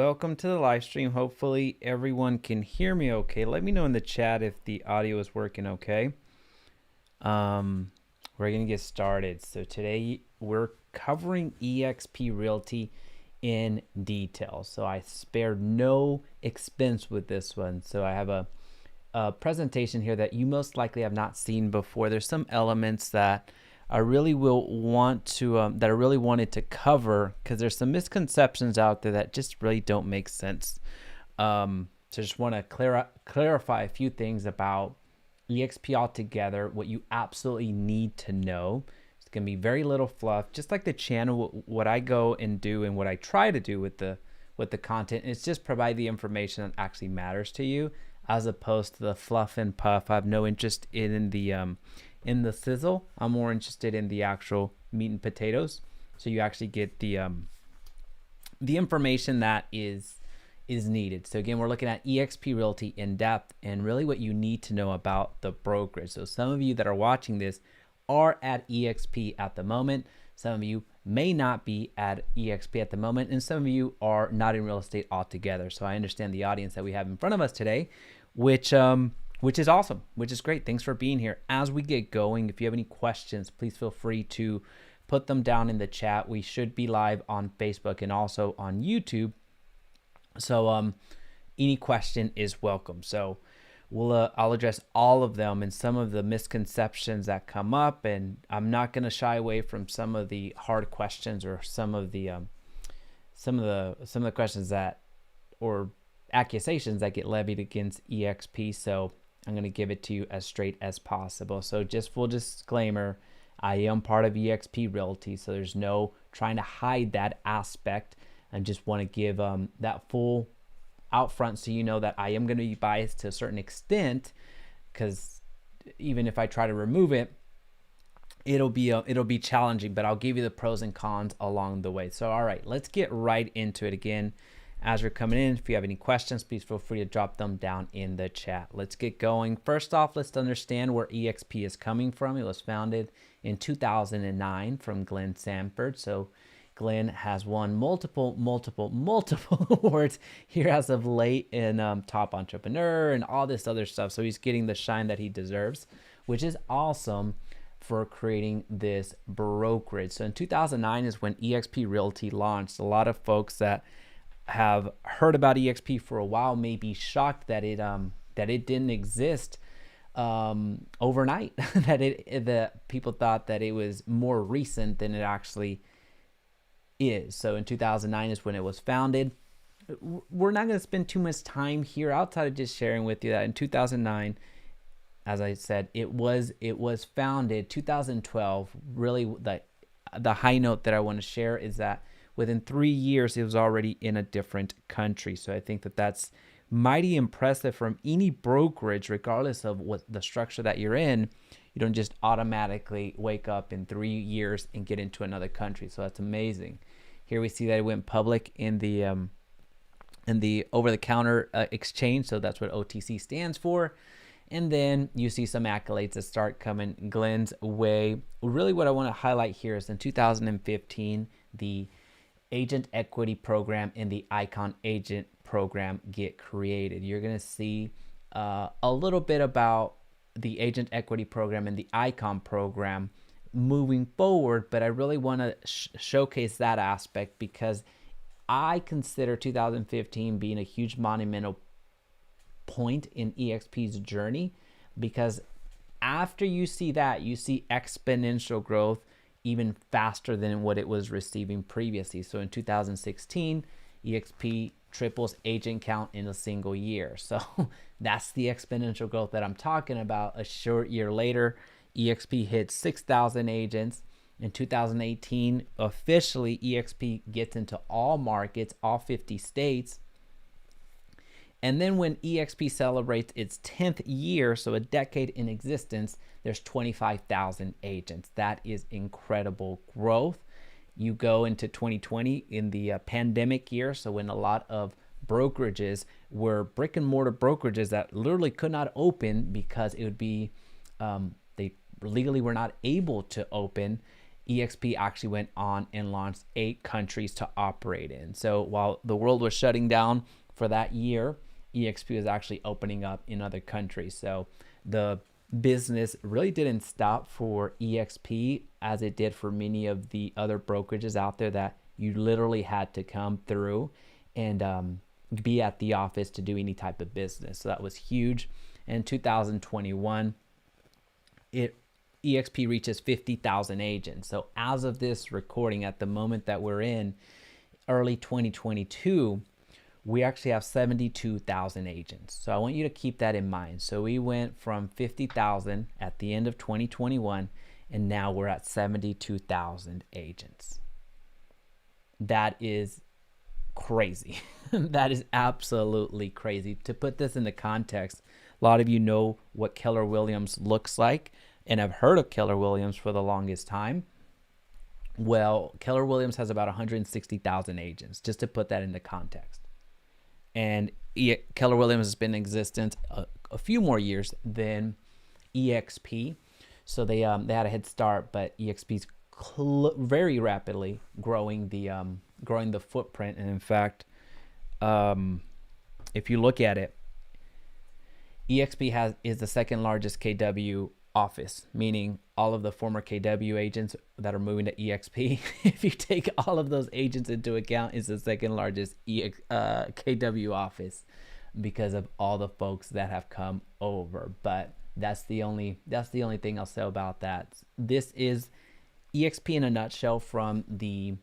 welcome to the live stream. Hopefully everyone can hear me okay. Let me know in the chat if the audio is working okay. We're gonna get started. So today we're covering eXp Realty in detail. So I spared no expense with this one. So I have a presentation here that you most likely have not seen before. There's some elements that I really will want to that I really wanted to cover because there's some misconceptions out there that just really don't make sense. So just want to clarify a few things about eXp altogether, what you absolutely need to know. It's gonna be very little fluff, just like the channel. What I go and do and what I try to do with the content is just provide the information that actually matters to you, as opposed to the fluff and puff. I have no interest in the sizzle. I'm more interested in the actual meat and potatoes. So you actually get the information that is needed. So again, we're looking at eXp Realty in depth and really what you need to know about the brokerage. So some of you that are watching this are at eXp at the moment. Some of you may not be at eXp at the moment, and some of you are not in real estate altogether. So I understand the audience that we have in front of us today, which is awesome, which is great. Thanks for being here. As we get going, if you have any questions, please feel free to put them down in the chat. We should be live on Facebook and also on YouTube. So any question is welcome. So I'll address all of them and some of the misconceptions that come up, and I'm not going to shy away from some of the hard questions or some of the questions that or accusations that get levied against eXp. So I'm going to give it to you as straight as possible. So just full disclaimer, I am part of eXp Realty, so there's no trying to hide that aspect. I just want to give that full out front so you know that I am going to be biased to a certain extent, because even if I try to remove it, it'll be challenging, but I'll give you the pros and cons along the way. So all right, let's get right into it. Again, as you're coming in, if you have any questions, please feel free to drop them down in the chat. Let's get going. First off, let's understand where eXp is coming from. It was founded in 2009 from Glenn Sanford. So Glenn has won multiple awards here as of late in Top Entrepreneur and all this other stuff. So he's getting the shine that he deserves, which is awesome for creating this brokerage. So in 2009 is when eXp Realty launched. A lot of folks that have heard about eXp for a while may be shocked that it didn't exist overnight. that people thought that it was more recent than it actually is. So in 2009 is when it was founded. We're not going to spend too much time here outside of just sharing with you that in 2009, as I said, it was founded. 2012, really the high note that I want to share is that within 3 years, it was already in a different country. So I think that that's mighty impressive from any brokerage, regardless of what the structure that you're in. You don't just automatically wake up in 3 years and get into another country. So that's amazing. Here we see that it went public in the over-the-counter exchange. So that's what OTC stands for. And then you see some accolades that start coming Glenn's way. Really what I want to highlight here is in 2015, the Agent Equity Program and the Icon Agent Program get created. You're going to see a little bit about the Agent Equity Program and the Icon Program moving forward, but I really want to showcase that aspect because I consider 2015 being a huge monumental point in eXp's journey, because after you see that, you see exponential growth even faster than what it was receiving previously. So in 2016, eXp triples agent count in a single year. So that's the exponential growth that I'm talking about. A short year later, eXp hits 6,000 agents. In 2018, officially, eXp gets into all markets, all 50 states. And then when eXp celebrates its 10th year, so a decade in existence, there's 25,000 agents. That is incredible growth. You go into 2020 in the pandemic year, so when a lot of brokerages were brick and mortar brokerages that literally could not open because it would be, they legally were not able to open. eXp actually went on and launched 8 countries to operate in. So while the world was shutting down for that year, eXp was actually opening up in other countries. So the business really didn't stop for eXp as it did for many of the other brokerages out there that you literally had to come through and be at the office to do any type of business. So that was huge. In 2021, eXp reaches 50,000 agents. So as of this recording, at the moment that we're in, early 2022, we actually have 72,000 agents. So I want you to keep that in mind. So we went from 50,000 at the end of 2021, and now we're at 72,000 agents. That is crazy. That is absolutely crazy. To put this into context, a lot of you know what Keller Williams looks like and have heard of Keller Williams for the longest time. Well, Keller Williams has about 160,000 agents, just to put that into context. And Keller Williams has been in existence a few more years than eXp. So they had a head start, but eXp's very rapidly growing the footprint. And in fact, if you look at it, eXp is the second largest KW office, meaning all of the former KW agents that are moving to eXp. If you take all of those agents into account, it's the second largest KW office because of all the folks that have come over. But that's the only thing I'll say about that. This is eXp in a nutshell from the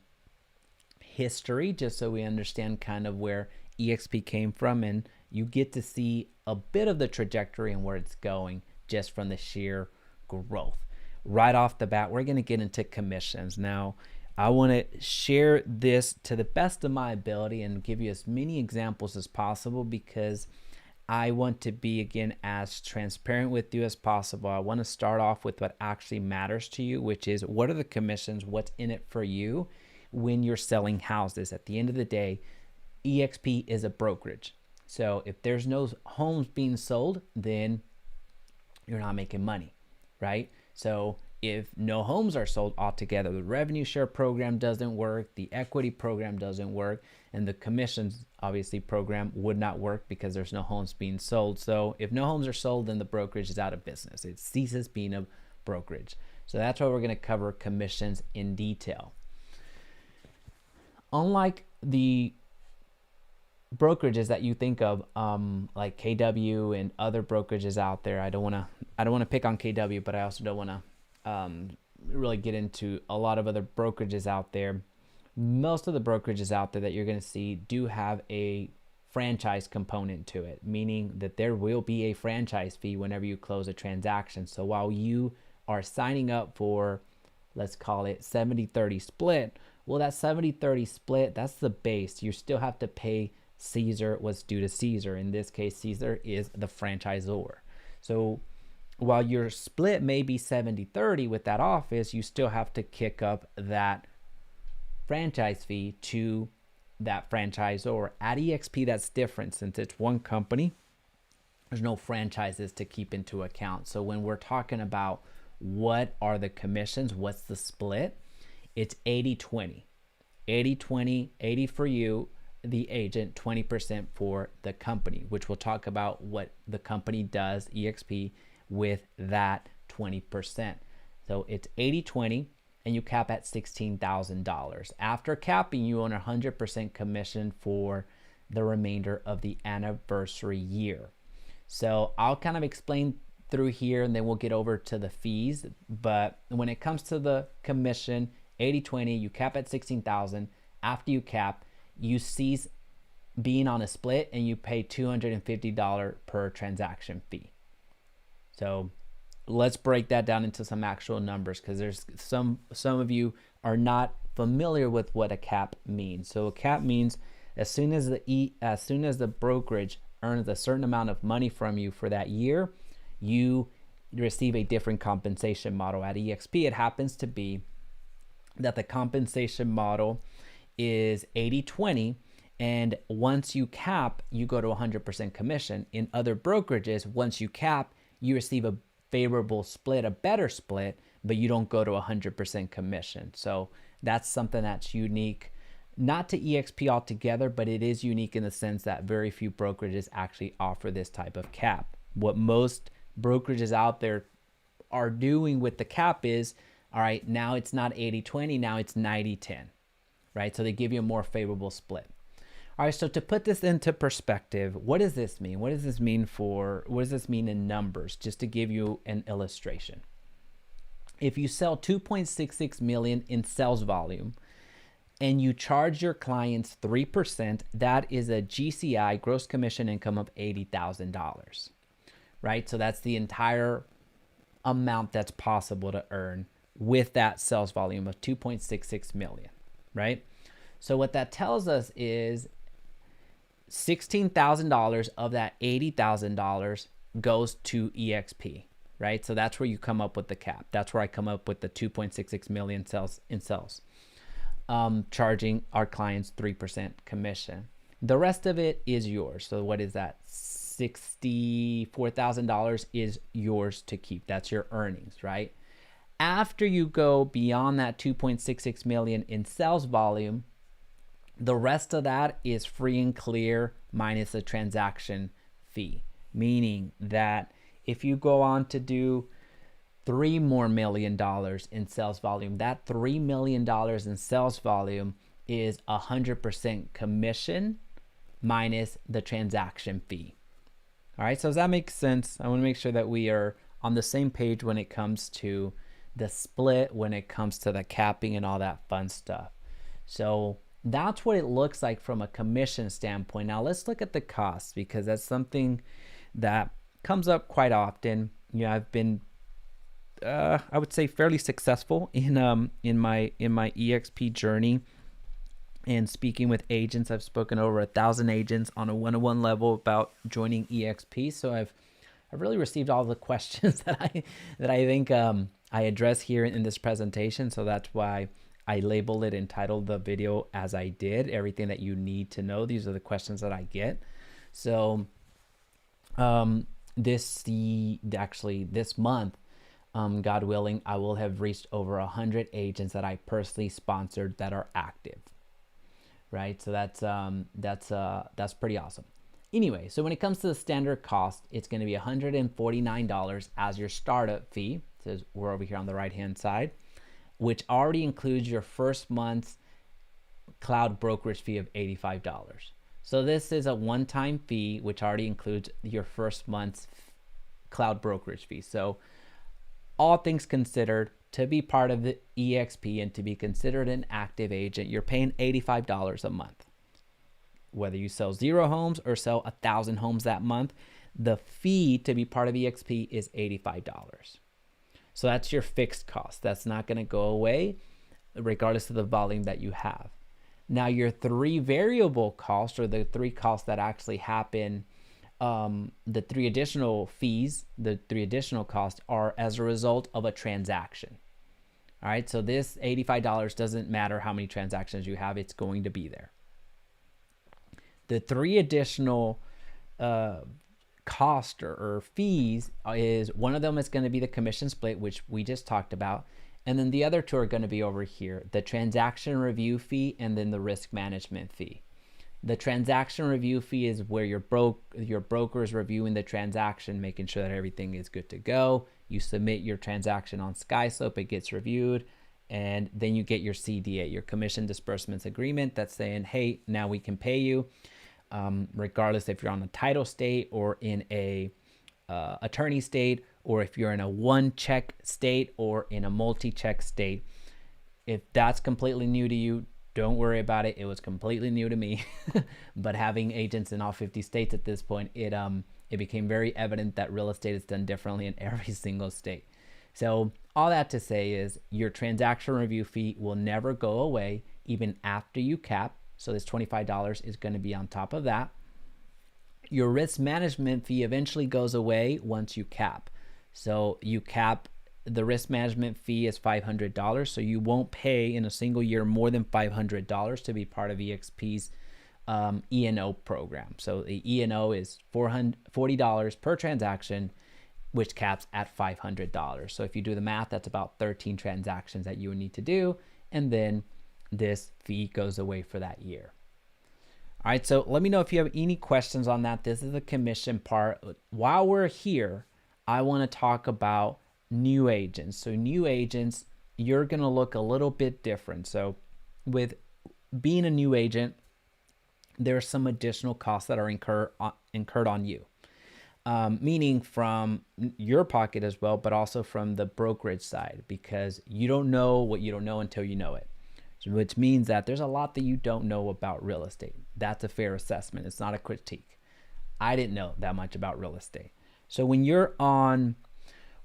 history, just so we understand kind of where eXp came from, and you get to see a bit of the trajectory and where it's going just from the sheer growth. Right off the bat, we're going to get into commissions. Now, I want to share this to the best of my ability and give you as many examples as possible because I want to be, again, as transparent with you as possible. I want to start off with what actually matters to you, which is what are the commissions, what's in it for you when you're selling houses. At the end of the day, eXp is a brokerage. So if there's no homes being sold, then you're not making money, right? So if no homes are sold altogether, the revenue share program doesn't work, the equity program doesn't work, and the commissions obviously program would not work because there's no homes being sold. So if no homes are sold, then the brokerage is out of business. It ceases being a brokerage. So that's why we're going to cover commissions in detail. Unlike the brokerages that you think of, like KW and other brokerages out there, I don't want to pick on KW, but I also don't want to really get into a lot of other brokerages out there. Most of the brokerages out there that you're going to see do have a franchise component to it, meaning that there will be a franchise fee whenever you close a transaction. So while you are signing up for, let's call it 70-30 split, well, that 70-30 split, that's the base. You still have to pay Caesar what's due to Caesar. In this case, Caesar is the franchisor. So while your split may be 70-30 with that office, you still have to kick up that franchise fee to that franchisor. At eXp, that's different. Since it's one company, there's no franchises to keep into account. So when we're talking about what are the commissions, what's the split, it's 80-20. 80-20, 80 for you, the agent, 20% for the company, which we'll talk about what the company does, eXp, with that 20%. So it's 80-20, and you cap at $16,000. After capping, you own 100% commission for the remainder of the anniversary year. So I'll kind of explain through here, and then we'll get over to the fees. But when it comes to the commission, 80-20, you cap at $16,000. After you cap, you cease being on a split and you pay $250 per transaction fee. So let's break that down into some actual numbers, because there's some of you are not familiar with what a cap means. So a cap means as soon as the brokerage earns a certain amount of money from you for that year, you receive a different compensation model. At eXp, it happens to be that the compensation model is 80-20, and once you cap, you go to 100% commission. In other brokerages, once you cap, you receive a favorable split, a better split, but you don't go to 100% commission. So that's something that's unique, not to eXp altogether, but it is unique in the sense that very few brokerages actually offer this type of cap. What most brokerages out there are doing with the cap is, all right, now it's not 80-20, now it's 90-10, right? So they give you a more favorable split. All right, so to put this into perspective, what does this mean? What does this mean in numbers? Just to give you an illustration. If you sell 2.66 million in sales volume and you charge your clients 3%, that is a GCI, gross commission income, of $80,000, right? So that's the entire amount that's possible to earn with that sales volume of 2.66 million, right? So what that tells us is $16,000 of that $80,000 goes to eXp, right? So that's where you come up with the cap. That's where I come up with the 2.66 million sales in sales, charging our clients 3% commission. The rest of it is yours. So what is that? $64,000 is yours to keep. That's your earnings, right? After you go beyond that 2.66 million in sales volume, the rest of that is free and clear minus a transaction fee, meaning that if you go on to do $3 million more in sales volume, that $3 million in sales volume is 100% commission minus the transaction fee. All right, so does that make sense? I want to make sure that we are on the same page when it comes to the split, when it comes to the capping and all that fun stuff. So that's what it looks like from a commission standpoint. Now let's look at the costs, because that's something that comes up quite often. You know, I've been, I would say, fairly successful in my eXp journey, and speaking with agents. I've spoken to over 1,000 agents on a one-on-one level about joining eXp. So I've really received all the questions that I think I address here in this presentation. So that's why I labeled it and titled the video as I did. Everything that you need to know. These are the questions that I get. So this month, God willing, I will have reached over 100 agents that I personally sponsored that are active, right? So that's pretty awesome. Anyway, so when it comes to the standard cost, it's going to be $149 as your startup fee. So we're over here on the right-hand side, which already includes your first month's cloud brokerage fee of $85. So this is a one-time fee, which already includes your first month's cloud brokerage fee. So all things considered, to be part of the eXp and to be considered an active agent, you're paying $85 a month. Whether you sell 0 homes or sell 1,000 homes that month, the fee to be part of eXp is $85. So that's your fixed cost. That's not going to go away regardless of the volume that you have. Now your 3 variable costs, or the 3 costs that actually happen, the 3 additional fees, the 3 additional costs are as a result of a transaction. All right, so this $85 doesn't matter how many transactions you have, it's going to be there. The 3 additional cost or fees is, one of them is going to be the commission split, which we just talked about. And then the other 2 are going to be over here, the transaction review fee and then the risk management fee. The transaction review fee is where your broker is reviewing the transaction, making sure that everything is good to go. You submit your transaction on SkySlope, it gets reviewed, and then you get your CDA, your commission disbursements agreement, that's saying, hey, now we can pay you, regardless if you're on a title state or in a attorney state, or if you're in a 1-check state or in a multi-check state. If that's completely new to you, don't worry about it. It was completely new to me, but having agents in all 50 states at this point, it became very evident that real estate is done differently in every single state. So all that to say is your transaction review fee will never go away even after you cap. So this $25 is going to be on top of that. Your risk management fee eventually goes away once you cap. So you cap, the risk management fee is $500. So you won't pay in a single year more than $500 to be part of eXp's E&O program. So the E&O is $40 per transaction. which caps at $500. So if you do the math, that's about 13 transactions that you would need to do. And then this fee goes away for that year. All right, so let me know if you have any questions on that. This is the commission part. While we're here, I want to talk about new agents. So new agents, you're going to look a little bit different. So with being a new agent, there are some additional costs that are incurred on you, meaning from your pocket as well, but also from the brokerage side, because you don't know what you don't know until you know it. Which means that there's a lot that you don't know about real estate. That's a fair assessment. It's not a critique. I didn't know that much about real estate. So when you're on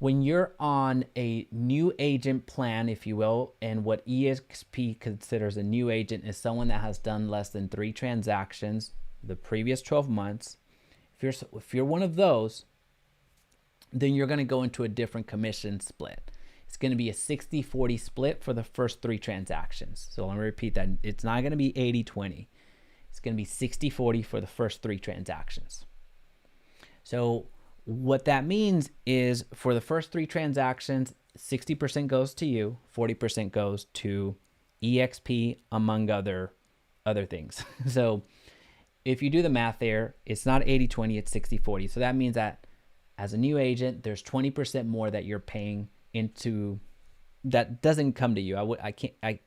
a new agent plan, if you will, and what eXp considers a new agent is someone that has done less than 3 transactions the previous 12 months. If you're one of those, then you're going to go into a different commission split. It's going to be a 60-40 split for the first 3 transactions. So let me repeat that. It's not going to be 80-20. It's going to be 60-40 for the first 3 transactions. So what that means is for the first 3 transactions, 60% goes to you, 40% goes to eXp, among other things. So if you do the math there, it's not 80-20, it's 60-40. So that means that as a new agent, there's 20% more that you're paying into that doesn't come to you. I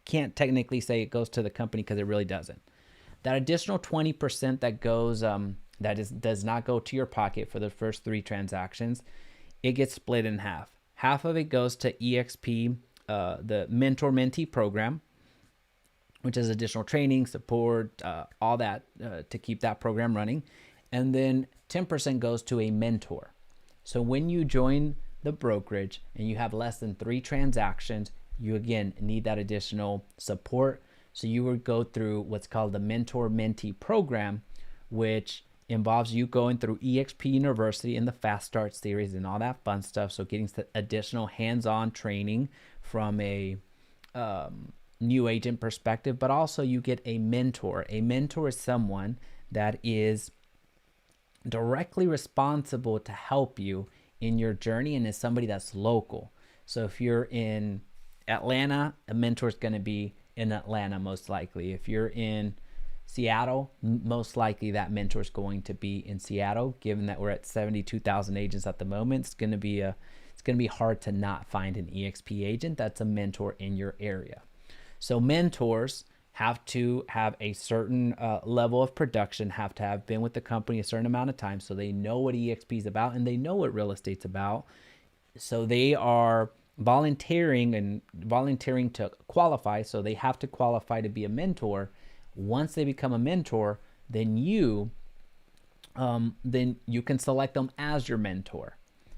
can't technically say it goes to the company because it really doesn't. That additional 20% that goes does not go to your pocket for the first 3 transactions, it gets split in half. Half of it goes to eXp, the mentor mentee program, which is additional training, support, all that to keep that program running. And then 10% goes to a mentor. So when you join the brokerage and you have less than 3 transactions, you again need that additional support. So you would go through what's called the mentor mentee program, which involves you going through eXp University in the Fast Start series and all that fun stuff. So getting additional hands-on training from a new agent perspective, but also you get a mentor. A mentor is someone that is directly responsible to help you in your journey and is somebody that's local. So if you're in Atlanta, a mentor is going to be in Atlanta most likely. If you're in Seattle, most likely that mentor is going to be in Seattle. Given that we're at 72,000 agents at the moment, it's going to be hard to not find an eXp agent that's a mentor in your area. So mentors have to have a certain level of production, have to have been with the company a certain amount of time so they know what eXp is about and they know what real estate's about. So they are volunteering to qualify, so they have to qualify to be a mentor. Once they become a mentor, then you can select them as your mentor.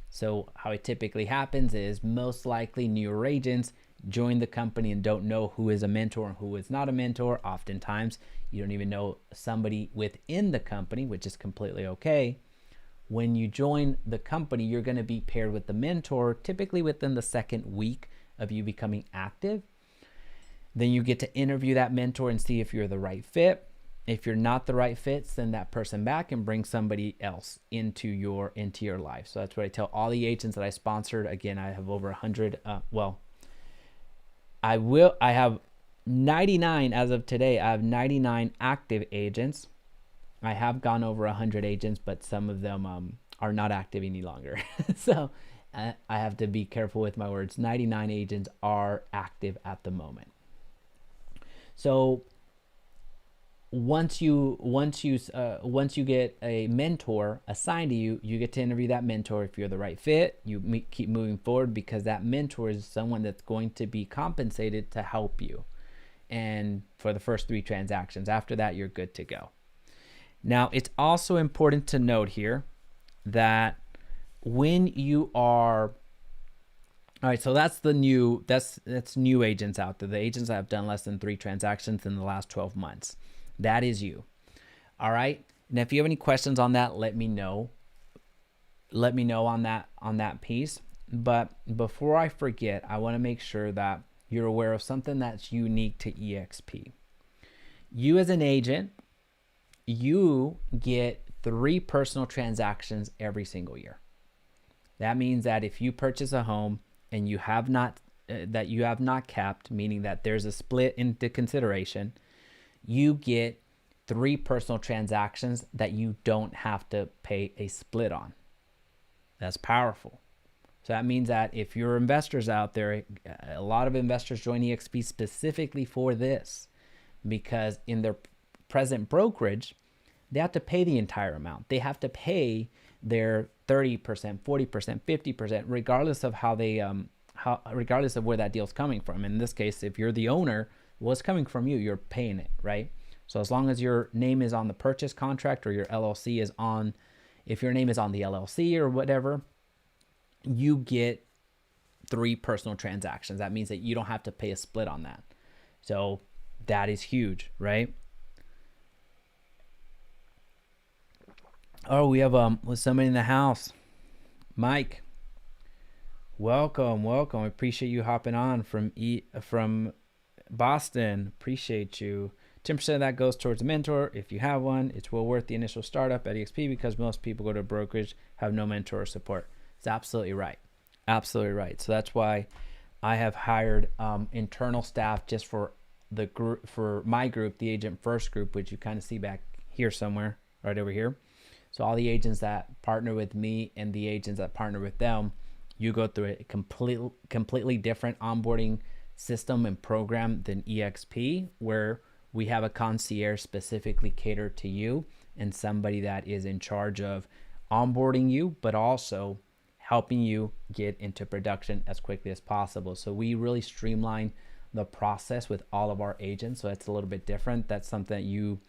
So how it typically happens is most likely newer agents join the company and don't know who is a mentor and who is not a mentor. Oftentimes, you don't even know somebody within the company, which is completely okay. When you join the company, you're going to be paired with the mentor, typically within the second week of you becoming active. Then you get to interview that mentor and see if you're the right fit. If you're not the right fit, send that person back and bring somebody else into your life. So that's what I tell all the agents that I sponsored. Again, I have over 100. I have 99 as of today. I have 99 active agents. I have gone over 100 agents, but some of them are not active any longer. So I have to be careful with my words. 99 agents are active at the moment. So once you get a mentor assigned to you, you get to interview that mentor. If you're the right fit, you keep moving forward because that mentor is someone that's going to be compensated to help you. And for the first 3 transactions, after that, you're good to go. Now, it's also important to note here that when you are, all right, so that's new agents out there, the agents that have done less than 3 transactions in the last 12 months. That is you. All right. And if you have any questions on that, let me know. Let me know on that piece. But before I forget, I want to make sure that you're aware of something that's unique to eXp. You as an agent, you get 3 personal transactions every single year. That means that if you purchase a home and you have not capped, meaning that there's a split into consideration, you get 3 personal transactions that you don't have to pay a split on. That's powerful. So that means that if you're investors out there, a lot of investors join eXp specifically for this, because in their present brokerage, they have to pay the entire amount. They have to pay their 30%, 40%, 50%, regardless of regardless of where that deal's coming from. In this case, if you're the owner, what's coming from you, you're paying it, right? So as long as your name is on the purchase contract, or your LLC is on, if your name is on the LLC or whatever, you get 3 personal transactions. That means that you don't have to pay a split on that. So that is huge, right? Oh, we have somebody in the house. Mike, welcome. I appreciate you hopping on from Boston. Appreciate you. 10% of that goes towards a mentor. If you have one, it's well worth the initial startup at eXp, because most people go to a brokerage, have no mentor or support. It's absolutely right. Absolutely right. So that's why I have hired internal staff just for the group, for my group, the Agent First group, which you kind of see back here somewhere, right over here. So all the agents that partner with me and the agents that partner with them, you go through a completely different onboarding system and program than eXp, where we have a concierge specifically catered to you, and somebody that is in charge of onboarding you, but also helping you get into production as quickly as possible. So we really streamline the process with all of our agents. So it's a little bit different. That's something that you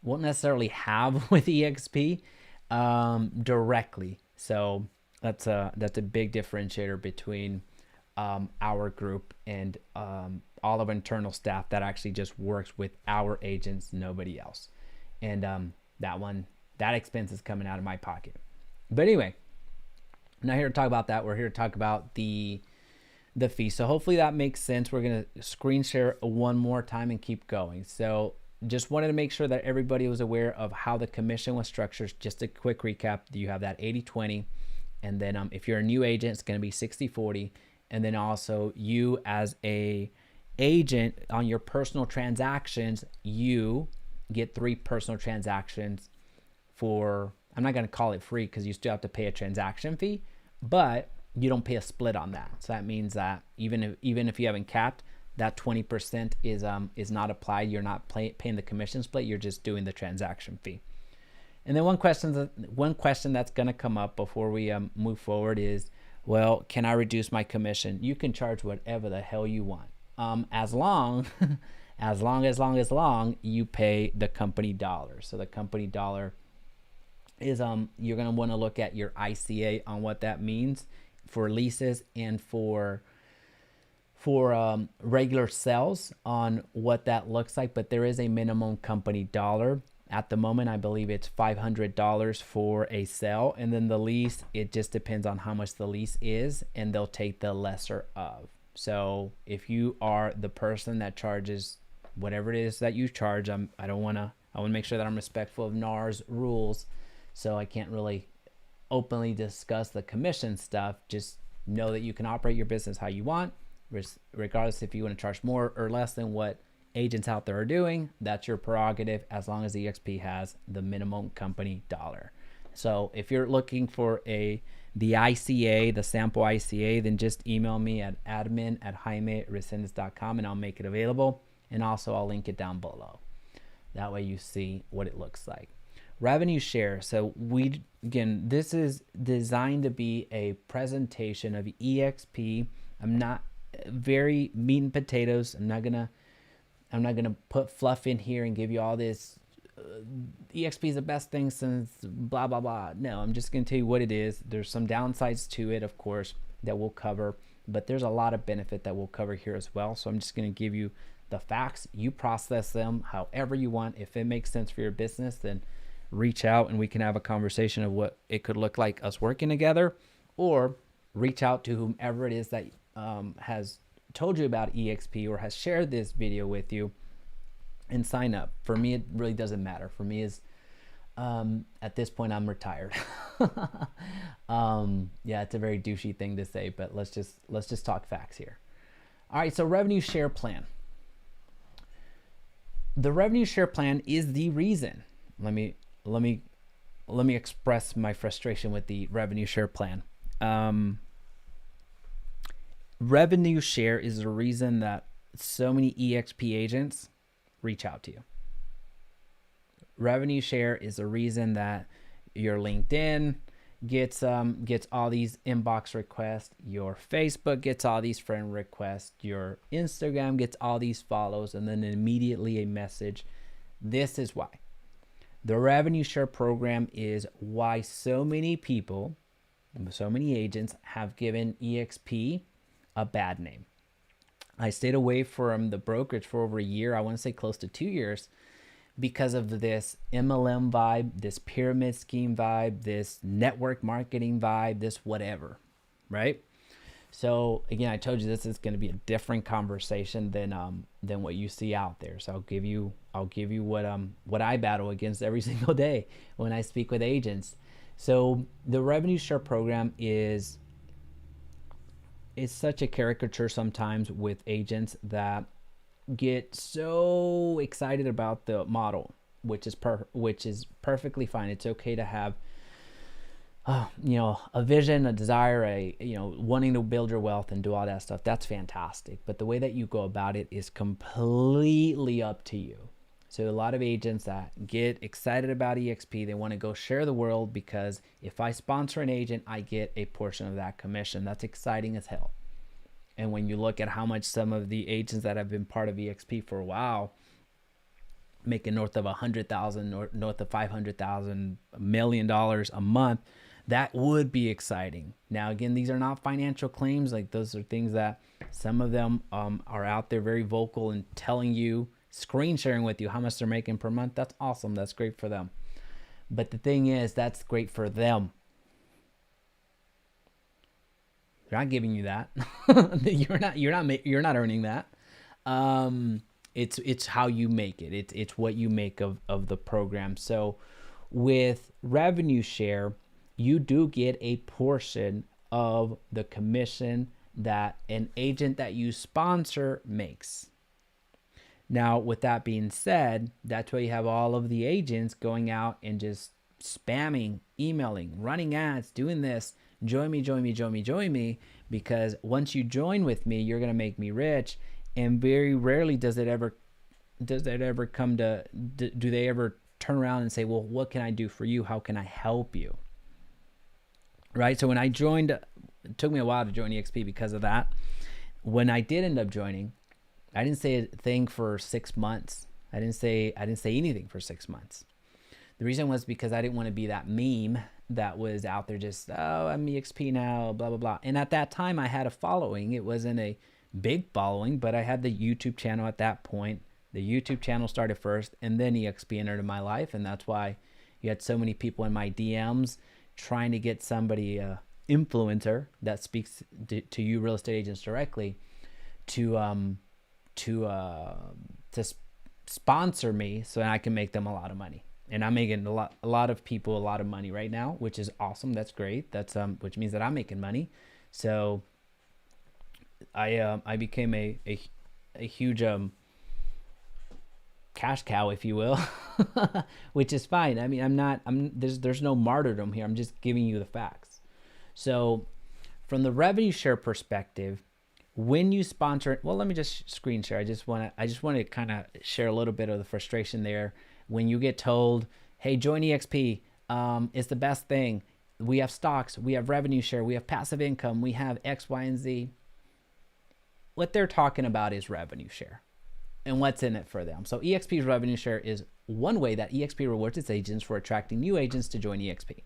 won't necessarily have with eXp directly. So that's a big differentiator between our group and all of internal staff that actually just works with our agents, nobody else. And that expense is coming out of my pocket. But anyway, I'm not here to talk about that. We're here to talk about the fee. So hopefully that makes sense. We're going to screen share one more time and keep going. So just wanted to make sure that everybody was aware of how the commission was structured. Just a quick recap. You have that 80-20. And then if you're a new agent, it's going to be 60-40. And then also you as a agent on your personal transactions, you get 3 personal transactions for, I'm not going to call it free because you still have to pay a transaction fee, but you don't pay a split on that. So that means that even if you haven't capped, that 20% is not applied. You're not paying the commission split. You're just doing the transaction fee. And then one question that's going to come up before we move forward is, well, can I reduce my commission? You can charge whatever the hell you want, as long you pay the company dollar. So the company dollar is you're going to want to look at your ICA on what that means for leases and for regular sales on what that looks like. But there is a minimum company dollar. At the moment, I believe it's $500 for a sale. And then the lease, it just depends on how much the lease is, and they'll take the lesser of. So if you are the person that charges whatever it is that you charge, I want to make sure that I'm respectful of NAR's rules. So I can't really openly discuss the commission stuff. Just know that you can operate your business how you want, regardless if you want to charge more or less than what agents out there are doing. That's your prerogative, as long as the eXp has the minimum company dollar. So if you're looking for the ICA, the sample ICA, then just email me at admin@Jaime.Resendiz.com and I'll make it available. And also I'll link it down below. That way you see what it looks like. Revenue share. So this is designed to be a presentation of eXp. I'm not very meat and potatoes. I'm not gonna put fluff in here and give you all this eXp is the best thing since blah blah blah. No, I'm just gonna tell you what it is. There's some downsides to it, of course, that we'll cover, but there's a lot of benefit that we'll cover here as well. So I'm just gonna give you the facts. You process them however you want. If it makes sense for your business, then reach out and we can have a conversation of what it could look like us working together, or reach out to whomever it is that has told you about eXp or has shared this video with you and sign up. For me, it really doesn't matter. For me, is At this point, I'm retired. Yeah, it's a very douchey thing to say, but let's just talk facts here. All right, so revenue share plan. The revenue share plan is the reason. Let me express my frustration with the revenue share plan. Revenue share is the reason that so many eXp agents reach out to you. Revenue share is the reason that your LinkedIn gets all these inbox requests, your Facebook gets all these friend requests, your Instagram gets all these follows, and then immediately a message. This is why. The revenue share program is why so many people, so many agents have given eXp a bad name. I stayed away from the brokerage for over a year. I want to say close to 2 years because of this MLM vibe, this pyramid scheme vibe, this network marketing vibe, this whatever, right? So again, I told you this is going to be a different conversation than what you see out there. So I'll give you what I battle against every single day when I speak with agents. So the revenue share program is such a caricature sometimes with agents that get so excited about the model, which is perfectly fine. It's okay to have a vision, a desire, wanting to build your wealth and do all that stuff. That's fantastic. But the way that you go about it is completely up to you. So a lot of agents that get excited about eXp, they want to go share the world because if I sponsor an agent, I get a portion of that commission. That's exciting as hell. And when you look at how much some of the agents that have been part of eXp for a while, making north of 100,000 or north of 500,000, $1 million a month, that would be exciting. Now, again, these are not financial claims. Like those are things that some of them are out there very vocal and telling you, screen sharing with you how much they're making per month. That's awesome. That's great for them. But the thing is, that's great for them. They're not giving you that. You're not earning that. It's how you make it. It's what you make of the program. So with revenue share, you do get a portion of the commission that an agent that you sponsor makes. Now, with that being said, that's why you have all of the agents going out and just spamming, emailing, running ads, doing this, join me, join me, join me, join me, because once you join with me, you're going to make me rich. And very rarely does it ever come to, do they ever turn around and say, well, what can I do for you? How can I help you? Right? So when I joined, it took me a while to join eXp because of that. When I did end up joining, I didn't say a thing for 6 months. I didn't say anything for 6 months. The reason was because I didn't want to be that meme that was out there just, oh, I'm eXp now, blah, blah, blah. And at that time I had a following. It wasn't a big following, but I had the YouTube channel at that point. The YouTube channel started first and then eXp entered in my life. And that's why you had so many people in my DMs trying to get somebody, influencer that speaks to you real estate agents directly to sponsor me so that I can make them a lot of money. And I'm making a lot of people a lot of money right now, which is awesome. That's great. That's which means that I'm making money. So I became a huge cash cow, if you will, which is fine. I mean, there's no martyrdom here. I'm just giving you the facts. So from the revenue share perspective, when you sponsor, well, let me just screen share. I just want to kind of share a little bit of the frustration there. When you get told, hey, join eXp, it's the best thing. We have stocks, we have revenue share, we have passive income, we have X, Y, and Z. What they're talking about is revenue share and what's in it for them. So eXp's revenue share is one way that eXp rewards its agents for attracting new agents to join eXp.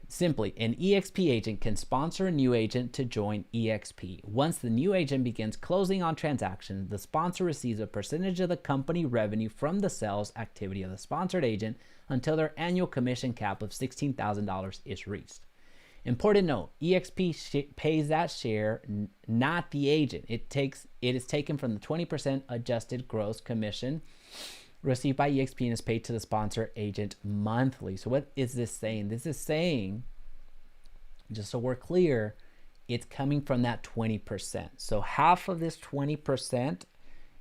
Simply, an eXp agent can sponsor a new agent to join eXp. Once the new agent begins closing on transactions, the sponsor receives a percentage of the company revenue from the sales activity of the sponsored agent until their annual commission cap of $16,000 is reached. Important note, eXp pays that share, not the agent. It is taken from the 20% adjusted gross commission received by eXp and is paid to the sponsor agent monthly. So what is this saying? This is saying, just so we're clear, it's coming from that 20%. So half of this 20%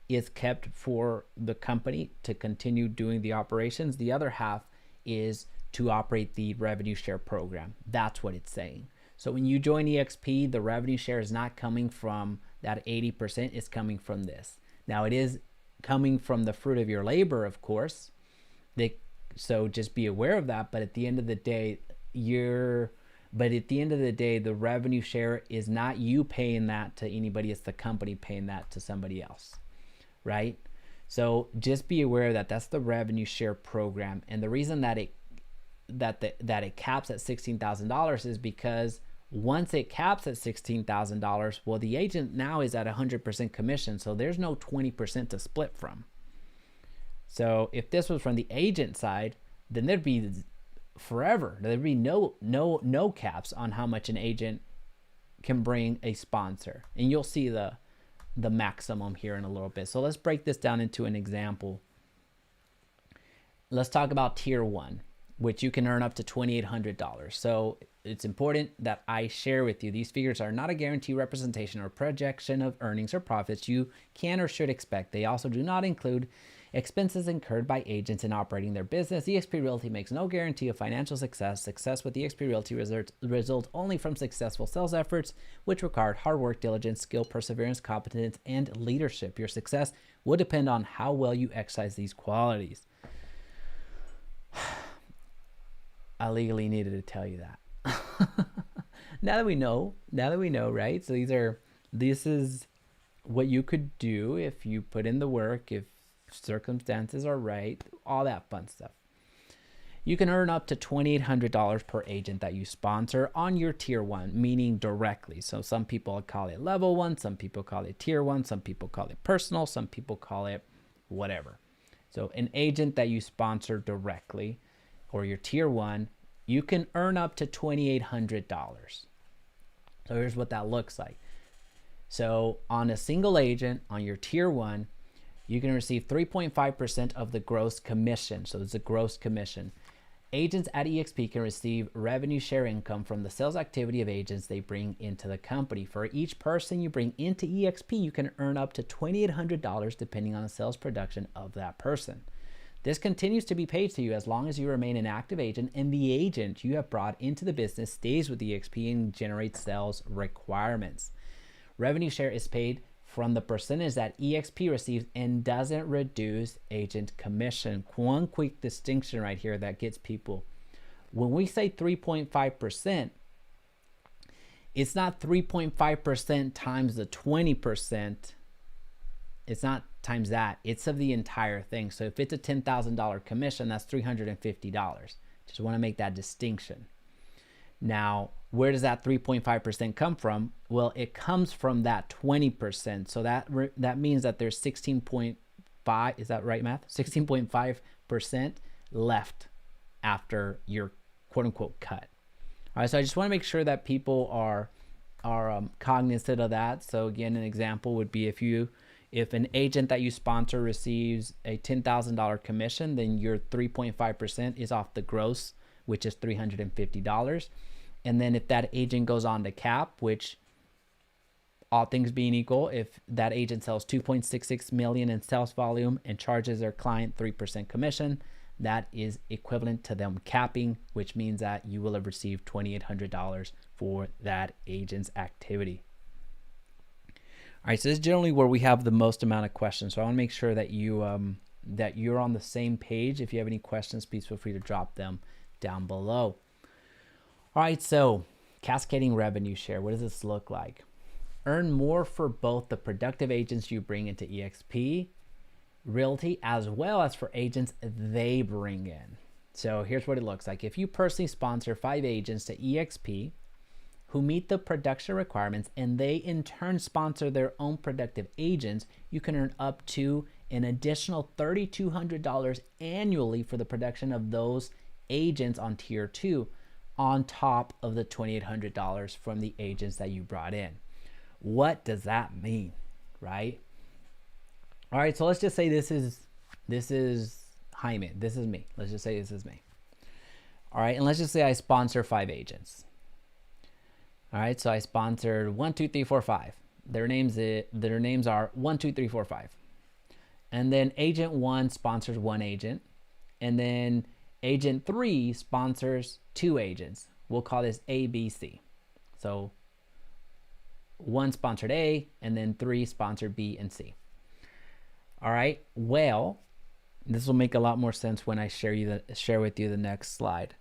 is kept for the company to continue doing the operations. The other half is to operate the revenue share program. That's what it's saying. So when you join eXp, the revenue share is not coming from that 80%, it's coming from this. Now it is coming from the fruit of your labor, of course. So just be aware of that. But at the end of the day, the revenue share is not you paying that to anybody, it's the company paying that to somebody else, right? So just be aware that that's the revenue share program. And the reason that it caps at $16,000 is because once it caps at $16,000, well, the agent now is at 100% commission, so there's no 20% to split from. So if this was from the agent side, then there'd be forever. There'd be no caps on how much an agent can bring a sponsor, and you'll see the maximum here in a little bit. So let's break this down into an example. Let's talk about tier 1, which you can earn up to $2,800. So it's important that I share with you, these figures are not a guarantee, representation, or projection of earnings or profits you can or should expect. They also do not include expenses incurred by agents in operating their business. eXp Realty makes no guarantee of financial success. Success with eXp Realty results only from successful sales efforts, which require hard work, diligence, skill, perseverance, competence, and leadership. Your success will depend on how well you exercise these qualities. I legally needed to tell you that. Now that we know, right? So this is what you could do if you put in the work, if circumstances are right, all that fun stuff. You can earn up to $2,800 per agent that you sponsor on your tier 1, meaning directly. So some people call it level 1, some people call it tier 1, some people call it personal, some people call it whatever. So an agent that you sponsor directly, or your tier 1, you can earn up to $2,800. So here's what that looks like. So on a single agent, on your tier 1, you can receive 3.5% of the gross commission. So it's a gross commission. Agents at eXp can receive revenue share income from the sales activity of agents they bring into the company. For each person you bring into eXp, you can earn up to $2,800 depending on the sales production of that person. This continues to be paid to you as long as you remain an active agent and the agent you have brought into the business stays with eXp and generates sales requirements. Revenue share is paid from the percentage that eXp receives and doesn't reduce agent commission. One quick distinction right here that gets people. When we say 3.5%, it's not 3.5% times the 20%. It's not times that, it's of the entire thing. So if it's a $10,000 commission, that's $350. Just want to make that distinction. Now, where does that 3.5% come from? Well, it comes from that 20%. So that means that there's 16.5, is that right math? 16.5% left after your quote unquote cut. All right, so I just want to make sure that people are cognizant of that. So again, an example would be if an agent that you sponsor receives a $10,000 commission, then your 3.5% is off the gross, which is $350. And then if that agent goes on to cap, which all things being equal, if that agent sells 2.66 million in sales volume and charges their client 3% commission, that is equivalent to them capping, which means that you will have received $2,800 for that agent's activity. All right, so this is generally where we have the most amount of questions. So I want to make sure that you're on the same page. If you have any questions, please feel free to drop them down below. All right, so cascading revenue share. What does this look like? Earn more for both the productive agents you bring into eXp Realty as well as for agents they bring in. So here's what it looks like. If you personally sponsor 5 agents to eXp who meet the production requirements and they in turn sponsor their own productive agents, you can earn up to an additional $3,200 annually for the production of those agents on tier 2 on top of the $2,800 from the agents that you brought in. What does that mean, right? All right, so let's just say this is This is Jaime. This is me. Let's just say this is me. All right, and let's just say I sponsor 5 agents. All right, so I sponsored 1, 2, 3, 4, 5. Their names are 1, 2, 3, 4, 5. And then agent 1 sponsors 1 agent, and then agent 3 sponsors 2 agents. We'll call this A, B, C. So 1 sponsored A, and then 3 sponsored B and C. All right, well, this will make a lot more sense when I share with you the next slide.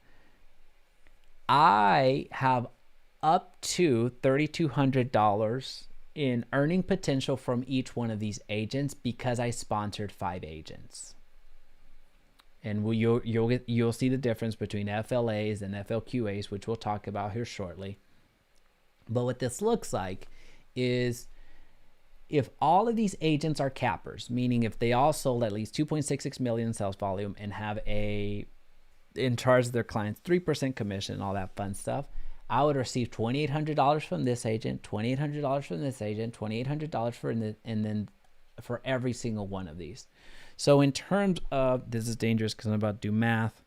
I have up to $3,200 in earning potential from each one of these agents because I sponsored 5 agents. And you'll see the difference between FLAs and FLQAs, which we'll talk about here shortly. But what this looks like is if all of these agents are cappers, meaning if they all sold at least 2.66 million in sales volume and have in charge their clients 3% commission, all that fun stuff, I would receive $2,800 from this agent, $2,800 from this agent, $2,800 and then for every single one of these. So in terms of, this is dangerous because I'm about to do math,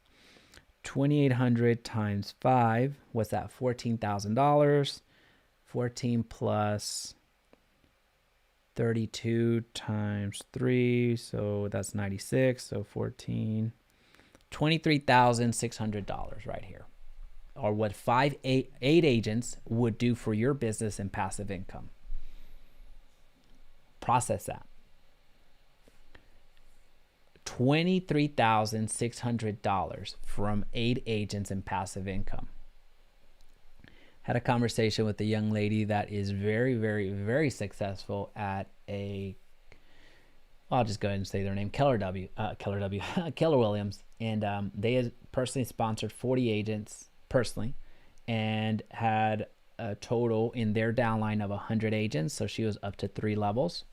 2,800 times 5, what's that? $14,000. 14 plus 32 times 3, so that's 96. So 14, $23,600 right here, or what 8 agents would do for your business and passive income. Process that. $23,600 from 8 agents in passive income. Had a conversation with a young lady that is very, very, very successful at I'll just go ahead and say their name, Keller Williams. And they had personally sponsored 40 agents personally and had a total in their downline of 100 agents. So she was up to 3 levels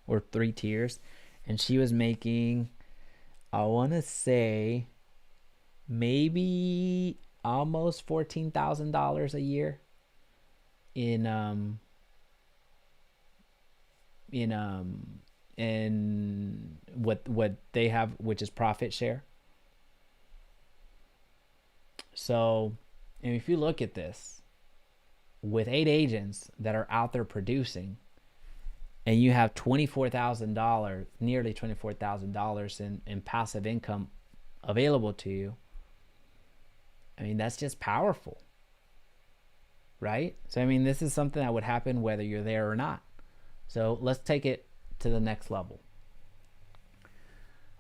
or 3 tiers. And she was making, I want to say, maybe almost $14,000 a year in what they have, which is profit share. So, and if you look at this, with 8 agents that are out there producing, and you have $24,000, nearly $24,000 in passive income available to you, I mean, that's just powerful, right? So, I mean, this is something that would happen whether you're there or not. So let's take it to the next level.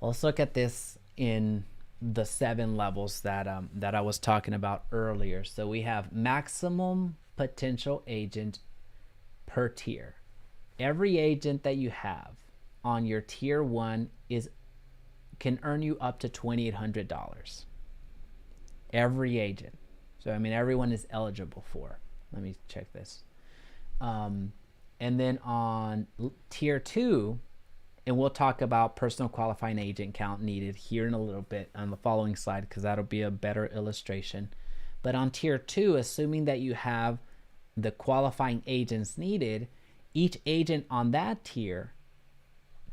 Let's look at this in the 7 levels that I was talking about earlier. So we have maximum potential agent per tier. Every agent that you have on your tier 1 can earn you up to $2,800. Every agent. So, I mean, everyone is eligible for. Let me check this. And then on tier 2, and we'll talk about personal qualifying agent count needed here in a little bit on the following slide because that'll be a better illustration. But on tier 2, assuming that you have the qualifying agents needed, each agent on that tier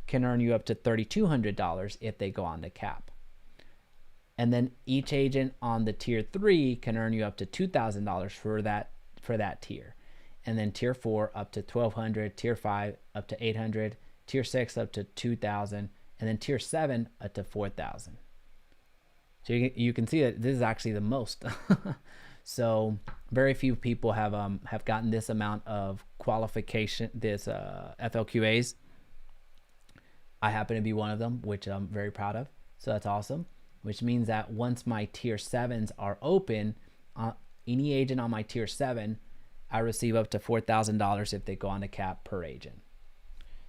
can earn you up to $3,200 if they go on the cap. And then each agent on the tier 3 can earn you up to $2,000 for that tier. And then tier 4 up to $1,200, tier 5 up to $800, tier 6 up to $2,000, and then tier 7 up to $4,000. So you can see that this is actually the most. So very few people have gotten this amount of qualification, this FLQAs. I happen to be one of them, which I'm very proud of. So that's awesome. Which means that once my tier 7s are open, any agent on my tier 7, I receive up to $4,000 if they go on the cap per agent.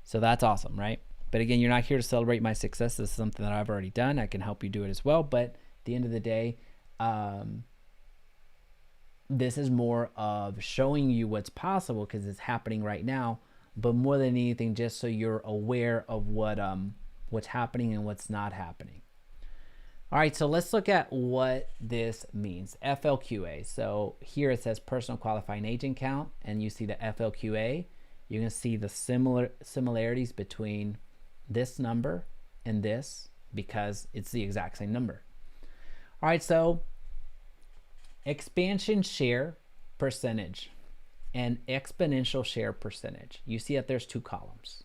So that's awesome, right? But again, you're not here to celebrate my success. This is something that I've already done. I can help you do it as well. But at the end of the day, this is more of showing you what's possible because it's happening right now. But more than anything, just so you're aware of what's happening and what's not happening. All right, so let's look at what this means. FLQA. So here it says personal qualifying agent count, and you see the FLQA. You're going to see the similarities between this number and this. because it's the exact same number. All right, so expansion share percentage and exponential share percentage. You see that there's two columns.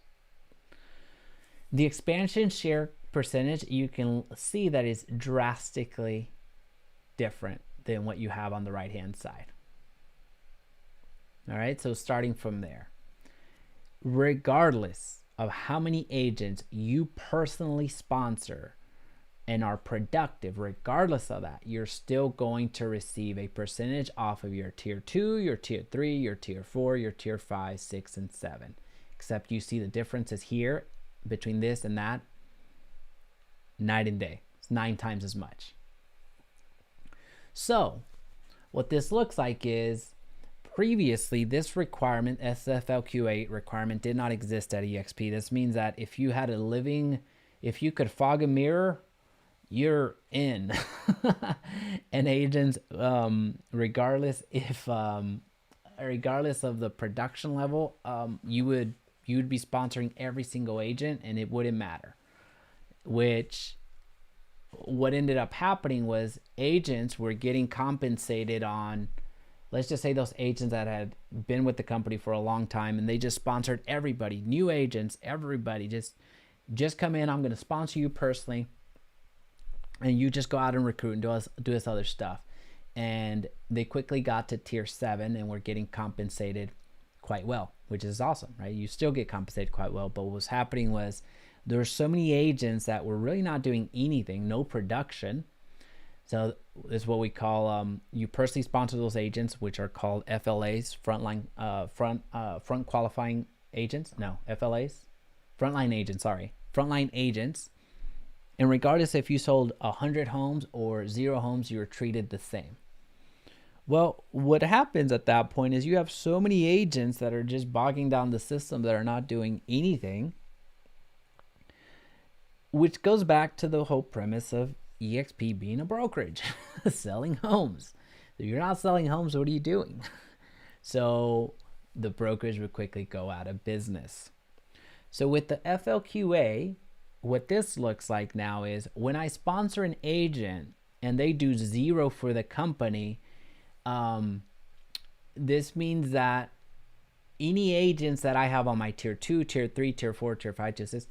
The expansion share percentage, you can see that is drastically different than what you have on the right hand side. All right, so starting from there, regardless of how many agents you personally sponsor and are productive, regardless of that, you're still going to receive a percentage off of your tier 2, your tier 3, your tier 4, your tier 5, 6, and 7. Except you see the differences here between this and that, night and day. It's 9 times as much. So what this looks like is, previously this requirement, SFLQ8 requirement, did not exist at eXp. This means that if you had if you could fog a mirror, you're in. And agents, regardless of the production level, you would be sponsoring every single agent and it wouldn't matter. Which, what ended up happening was agents were getting compensated on, let's just say those agents that had been with the company for a long time, and they just sponsored everybody, new agents, everybody, just come in, I'm going to sponsor you personally, and you just go out and recruit and do this other stuff. And they quickly got to tier 7 and were getting compensated quite well, which is awesome, right? You still get compensated quite well, but what was happening was there were so many agents that were really not doing anything, no production. So this is what we call, you personally sponsor those agents, which are called FLAs, front qualifying agents. No, FLAs, frontline agents, sorry. Frontline agents. And regardless if you sold 100 homes or 0 homes, you were treated the same. Well, what happens at that point is you have so many agents that are just bogging down the system that are not doing anything, which goes back to the whole premise of eXp being a brokerage, selling homes. If you're not selling homes, what are you doing? So the brokerage would quickly go out of business. So with the FLQA, what this looks like now is when I sponsor an agent and they do 0 for the company, this means that any agents that I have on my tier 2, tier 3, tier 4, tier 5, tier 6,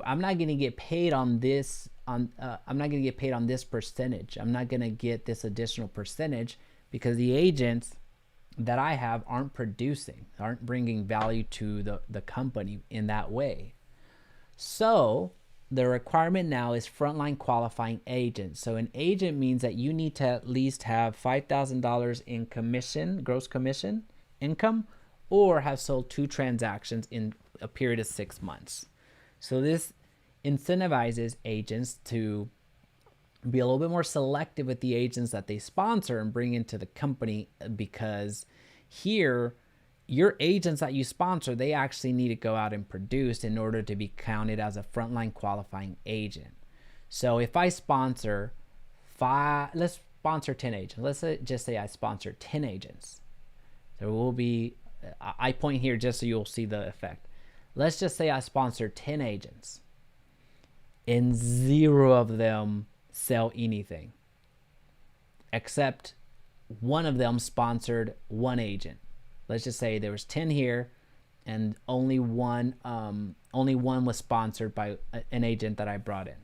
I'm not going to get paid on this. I'm not going to get paid on this percentage. I'm not going to get this additional percentage because the agents that I have aren't producing, aren't bringing value to the company in that way. So the requirement now is frontline qualifying agents. So an agent means that you need to at least have $5,000 in commission, gross commission income, or have sold 2 transactions in a period of 6 months. So this incentivizes agents to be a little bit more selective with the agents that they sponsor and bring into the company, because here, your agents that you sponsor, they actually need to go out and produce in order to be counted as a frontline qualifying agent. So if I sponsor 5, let's sponsor 10 agents. Let's just say I sponsor 10 agents. There will be, I point here just so you'll see the effect. Let's just say I sponsor 10 agents and 0 of them sell anything, except one of them sponsored 1 agent. Let's just say there was 10 here and only one was sponsored by an agent that I brought in.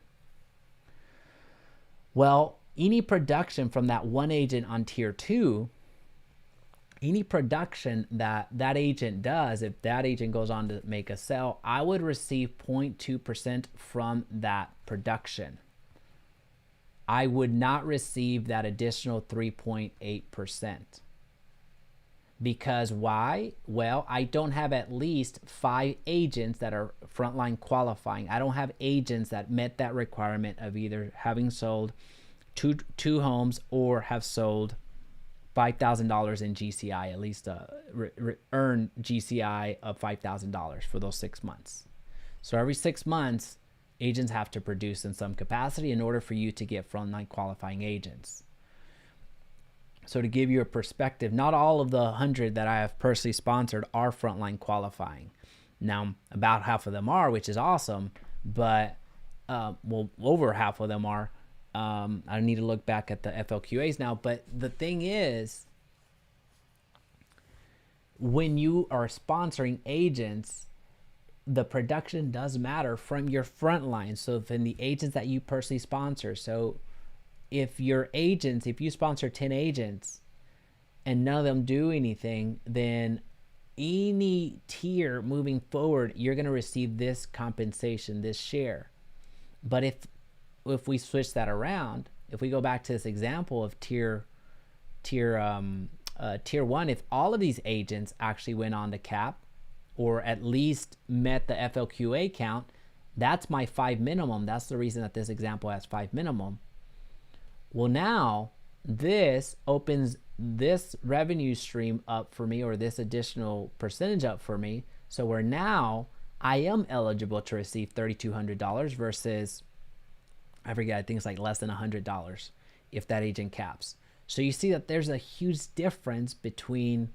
Well, any production from that one agent on tier 2, any production that agent does, if that agent goes on to make a sale, I would receive 0.2% from that production. I would not receive that additional 3.8%. Because why? Well, I don't have at least 5 agents that are frontline qualifying. I don't have agents that met that requirement of either having sold two homes or have sold $5,000 in GCI, at least earn GCI of $5,000 for those 6 months. So every 6 months, agents have to produce in some capacity in order for you to get frontline qualifying agents. So to give you a perspective, not all of the 100 that I have personally sponsored are frontline qualifying. Now, about half of them are, which is awesome, but well, over half of them are. I need to look back at the FLQAs now, but the thing is, when you are sponsoring agents, the production does matter from your front line. So from the agents that you personally sponsor. So if your agents, if you sponsor 10 agents and none of them do anything, then any tier moving forward, you're going to receive this compensation, this share. But if we switch that around, if we go back to this example of tier one, if all of these agents actually went on to cap, or at least met the FLQA count, that's my 5 minimum. That's the reason that this example has 5 minimum. Well, now this opens this revenue stream up for me, or this additional percentage up for me. So where now I am eligible to receive $3,200 versus, I forget, I think it's like less than $100 if that agent caps. So you see that there's a huge difference between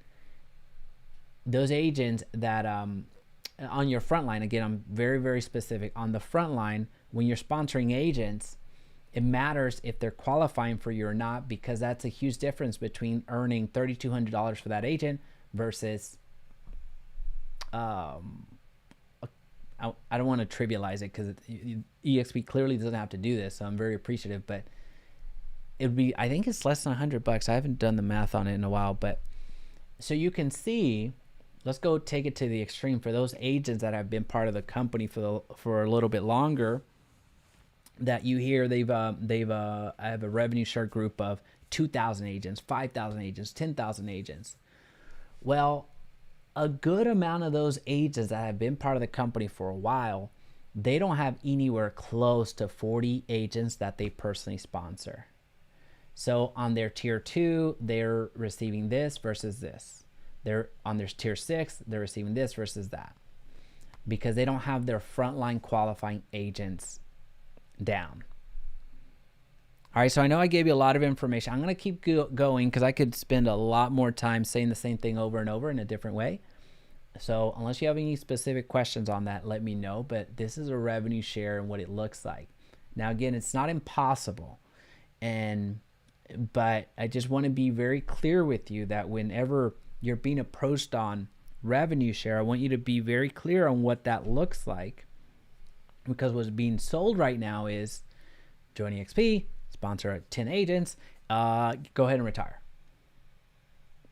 those agents that on your front line. Again, I'm very, very specific. On the front line, when you're sponsoring agents, it matters if they're qualifying for you or not, because that's a huge difference between earning $3,200 for that agent versus, I don't want to trivialize it because eXp clearly doesn't have to do this, so I'm very appreciative, but it would be, I think it's less than $100. I haven't done the math on it in a while, but so you can see, let's go take it to the extreme for those agents that have been part of the company for a little bit longer, that you hear I have a revenue share group of 2,000 agents, 5,000 agents, 10,000 agents. Well, a good amount of those agents that have been part of the company for a while, they don't have anywhere close to 40 agents that they personally sponsor. So on their tier 2, they're receiving this versus this. They're on their tier 6, they're receiving this versus that, because they don't have their frontline qualifying agents down. All right, so I know I gave you a lot of information. I'm going to keep going because I could spend a lot more time saying the same thing over and over in a different way. So unless you have any specific questions on that, let me know. But this is a revenue share and what it looks like. Now, again, it's not impossible. But I just want to be very clear with you that whenever you're being approached on revenue share, I want you to be very clear on what that looks like. Because what's being sold right now is join eXp, sponsor 10 agents, go ahead and retire.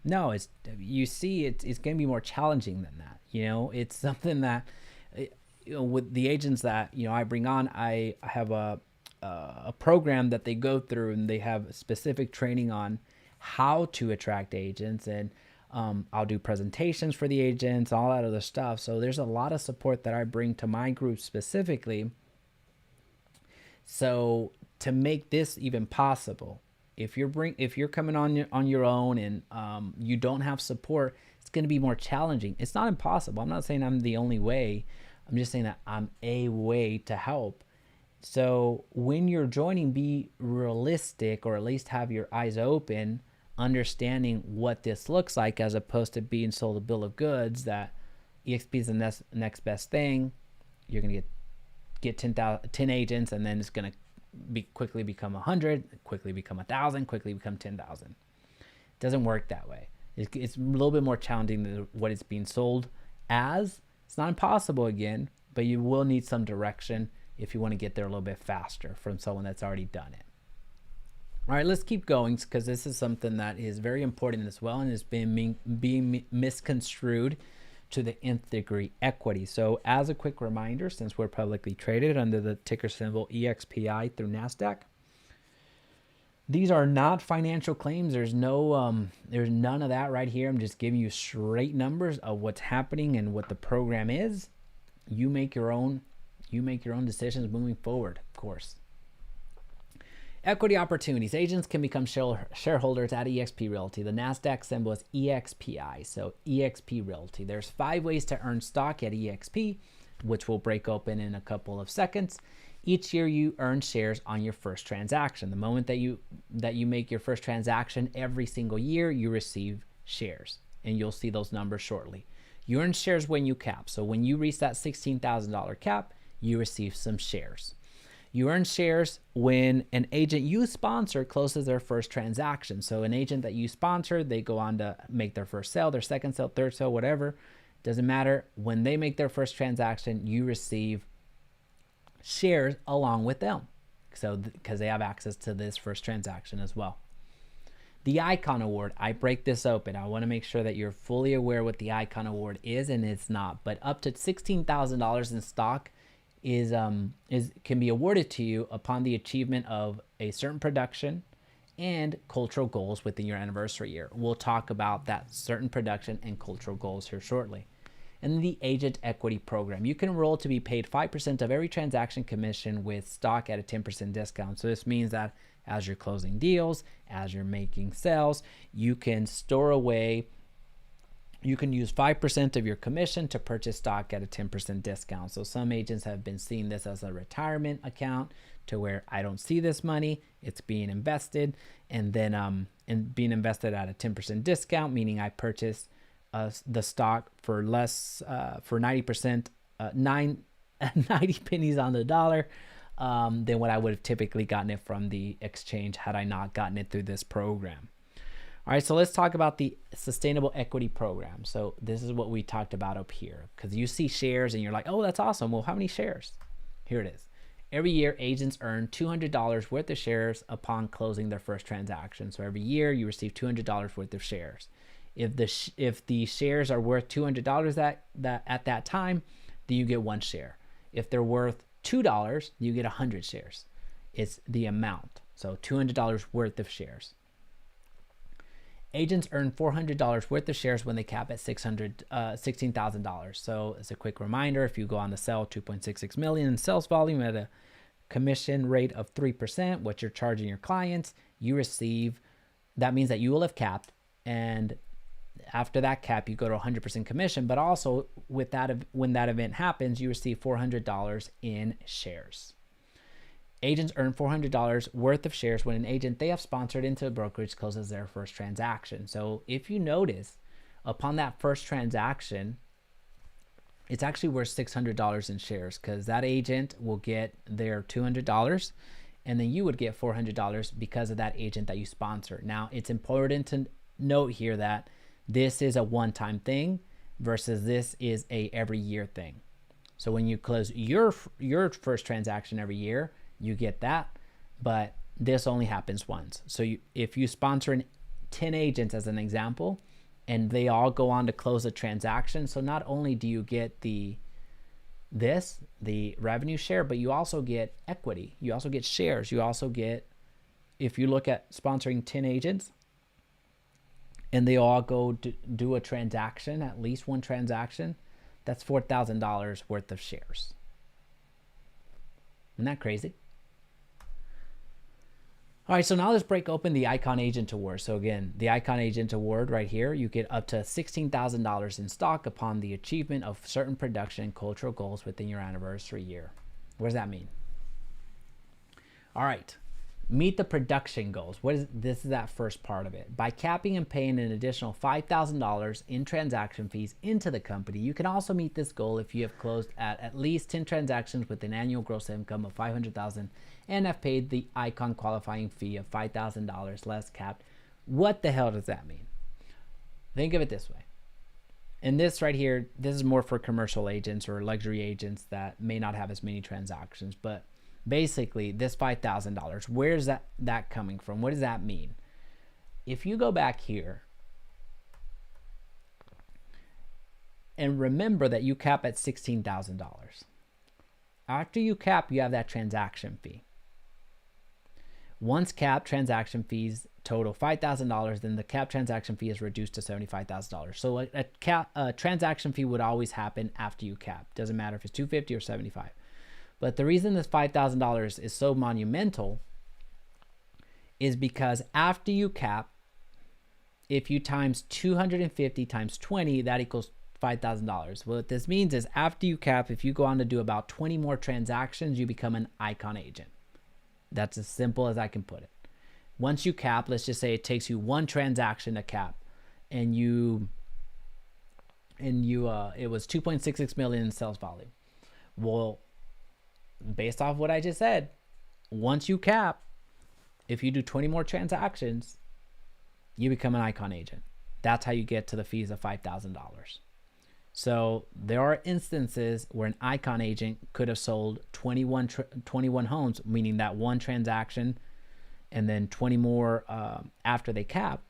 No, it's going to be more challenging than that. It's something that, with the agents that, I bring on, I have a program that they go through, and they have specific training on how to attract agents, and I'll do presentations for the agents, all that other stuff. So there's a lot of support that I bring to my group specifically. So to make this even possible, if you're coming on your own and you don't have support, it's going to be more challenging. It's not impossible. I'm not saying I'm the only way. I'm just saying that I'm a way to help. So when you're joining, be realistic, or at least have your eyes open, understanding what this looks like, as opposed to being sold a bill of goods that eXp is the next best thing. You're going to get 10 agents, and then it's going to quickly become 100, quickly become 1,000, quickly become 10,000. It doesn't work that way. It's a little bit more challenging than what it's being sold as. It's not impossible, again, but you will need some direction if you want to get there a little bit faster from someone that's already done it. All right, let's keep going, because this is something that is very important as well, and is being misconstrued to the nth degree. Equity. So as a quick reminder, since we're publicly traded under the ticker symbol EXPI through NASDAQ, these are not financial claims. There's none of that right here. I'm just giving you straight numbers of what's happening and what the program is. You make your own decisions moving forward, of course. Equity opportunities. Agents can become shareholders at eXp Realty. The NASDAQ symbol is EXPI, so eXp Realty. There's 5 ways to earn stock at eXp, which we'll break open in a couple of seconds. Each year you earn shares on your first transaction. The moment that you make your first transaction, every single year you receive shares, and you'll see those numbers shortly. You earn shares when you cap. So when you reach that $16,000 cap, you receive some shares. You earn shares when an agent you sponsor closes their first transaction. So an agent that you sponsor, they go on to make their first sale, their second sale, third sale, whatever. Doesn't matter. When they make their first transaction, you receive shares along with them. So because they have access to this first transaction as well. The Icon Award, I break this open. I want to make sure that you're fully aware what the Icon Award is and it's not. But up to $16,000 in stock can be awarded to you upon the achievement of a certain production and cultural goals within your anniversary year. We'll talk about that certain production and cultural goals here shortly. And the Agent Equity Program. You can enroll to be paid 5% of every transaction commission with stock at a 10% discount. So this means that as you're closing deals, as you're making sales, you can store away, you can use 5% of your commission to purchase stock at a 10% discount. So some agents have been seeing this as a retirement account to where I don't see this money, it's being invested, and then and being invested at a 10% discount, meaning I purchased the stock for less, for 90%, 90 pennies on the dollar, than what I would have typically gotten it from the exchange had I not gotten it through this program. All right, so let's talk about the Sustainable Equity Program. So this is what we talked about up here, because you see shares and you're like, oh, that's awesome. Well, how many shares? Here it is. Every year, agents earn $200 worth of shares upon closing their first transaction. So every year, you receive $200 worth of shares. If the shares are worth $200 at that time, then you get one share. If they're worth $2, you get 100 shares. It's the amount. So $200 worth of shares. Agents earn $400 worth of shares when they cap at $16,000. So as a quick reminder, if you go on to sell 2.66 million in sales volume at a commission rate of 3%, what you're charging your clients, you receive, that means that you will have capped, and after that cap, you go to 100% commission, but also with that, when that event happens, you receive $400 in shares. Agents earn $400 worth of shares when an agent they have sponsored into a brokerage closes their first transaction. So if you notice, upon that first transaction, it's actually worth $600 in shares, because that agent will get their $200 and then you would get $400 because of that agent that you sponsor. Now, it's important to note here that this is a one-time thing versus this is a every year thing. So when you close your first transaction every year, you get that, but this only happens once. So if you sponsor 10 agents as an example, and they all go on to close a transaction, so not only do you get the revenue share, but you also get equity. You also get shares. You also get, if you look at sponsoring 10 agents, and they all go do a transaction, at least one transaction, that's $4,000 worth of shares. Isn't that crazy? All right, so now let's break open the Icon Agent Award. So again, the Icon Agent Award right here, you get up to $16,000 in stock upon the achievement of certain production and cultural goals within your anniversary year. What does that mean? All right, meet the production goals. This is that first part of it. By capping and paying an additional $5,000 in transaction fees into the company, you can also meet this goal if you have closed at least 10 transactions with an annual gross income of $500,000 and have paid the Icon qualifying fee of $5,000 less capped. What the hell does that mean? Think of it this way. And this right here, this is more for commercial agents or luxury agents that may not have as many transactions, but basically this $5,000, where's that coming from? What does that mean? If you go back here and remember that you cap at $16,000. After you cap, you have that transaction fee. Once capped, transaction fees total $5,000, then the cap transaction fee is reduced to $75,000. So a transaction fee would always happen after you cap. Doesn't matter if it's $250 or $75. But the reason this $5,000 is so monumental is because after you cap, if you times 250 times 20, that equals $5,000. What this means is after you cap, if you go on to do about 20 more transactions, you become an Icon agent. That's as simple as I can put it. Once you cap, let's just say it takes you one transaction to cap, and it was 2.66 million in sales volume. Well, based off what I just said, once you cap, if you do 20 more transactions, you become an icon agent. That's how you get to the fees of $5,000. So there are instances where an icon agent could have sold 21 homes, meaning that one transaction and then 20 more after they cap.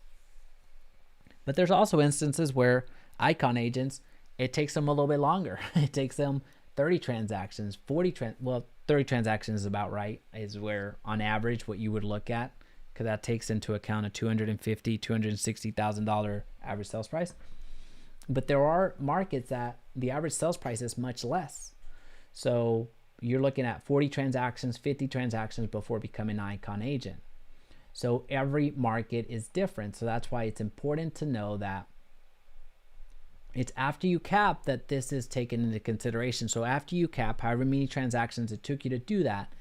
But there's also instances where icon agents, it takes them a little bit longer. It takes them 30 transactions, 30 transactions is about right, is where on average what you would look at, because that takes into account a $250,000, $260,000 average sales price. But there are markets that the average sales price is much less. So you're looking at 40 transactions, 50 transactions before becoming an icon agent. So every market is different. So that's why it's important to know that it's after you cap that this is taken into consideration. So after you cap, however many transactions it took you to do that,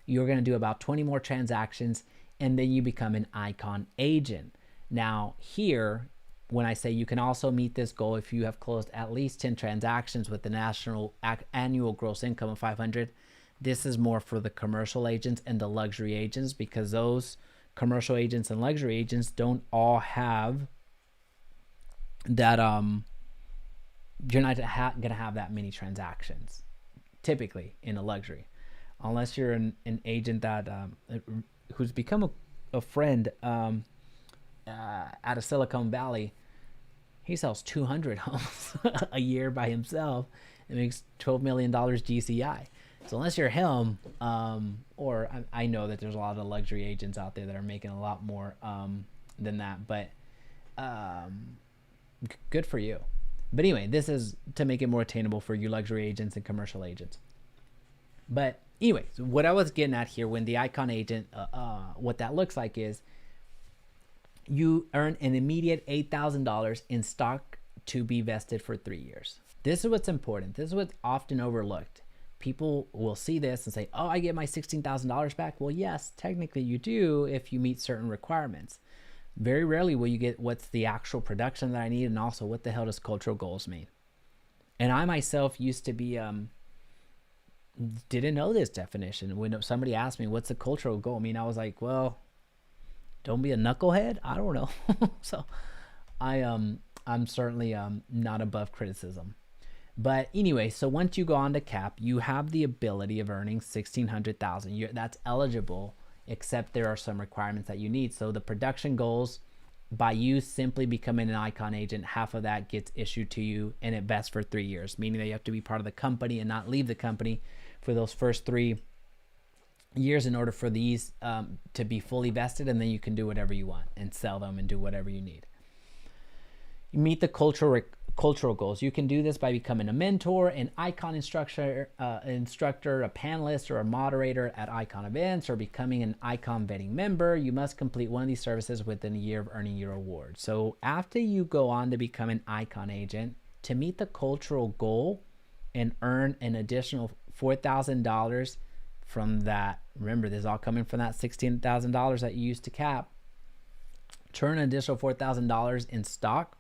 you're going to do about 20 more transactions, and then you become an icon agent. Now here, when I say you can also meet this goal if you have closed at least 10 transactions with the national annual gross income of 500, this is more for the commercial agents and the luxury agents, because those commercial agents and luxury agents don't all have that, you're not gonna have that many transactions typically in a luxury, unless you're an agent that who's become a friend out of Silicon Valley. He sells 200 homes a year by himself and makes $12 million GCI. So unless you're him, or I know that there's a lot of luxury agents out there that are making a lot more than that, but good for you. But anyway, this is to make it more attainable for you luxury agents and commercial agents. But anyway, so what I was getting at here, when the icon agent, what that looks like is you earn an immediate $8,000 in stock to be vested for 3 years. This is what's important. This is what's often overlooked. People will see this and say, oh, I get my $16,000 back. Well, yes, technically you do if you meet certain requirements. Very rarely will you get what's the actual production that I need, and also what the hell does cultural goals mean. And I myself used to be, didn't know this definition. When somebody asked me, what's a cultural goal? I mean, I was like, well, don't be a knucklehead. I don't know. So I'm certainly not above criticism. But anyway, so once you go on to cap, you have the ability of earning $1,600,000. That's eligible, except there are some requirements that you need. So the production goals, by you simply becoming an icon agent, half of that gets issued to you, and it vests for 3 years, meaning that you have to be part of the company and not leave the company for those first 3 years in order for these to be fully vested, and then you can do whatever you want and sell them and do whatever you need. You meet the cultural goals. You can do this by becoming a mentor, an icon instructor, a panelist, or a moderator at icon events, or becoming an icon vetting member. You must complete one of these services within a year of earning your award. So after you go on to become an icon agent, to meet the cultural goal and earn an additional $4,000 from that, remember this is all coming from that $16,000 that you used to cap, to earn an additional $4,000 in stock,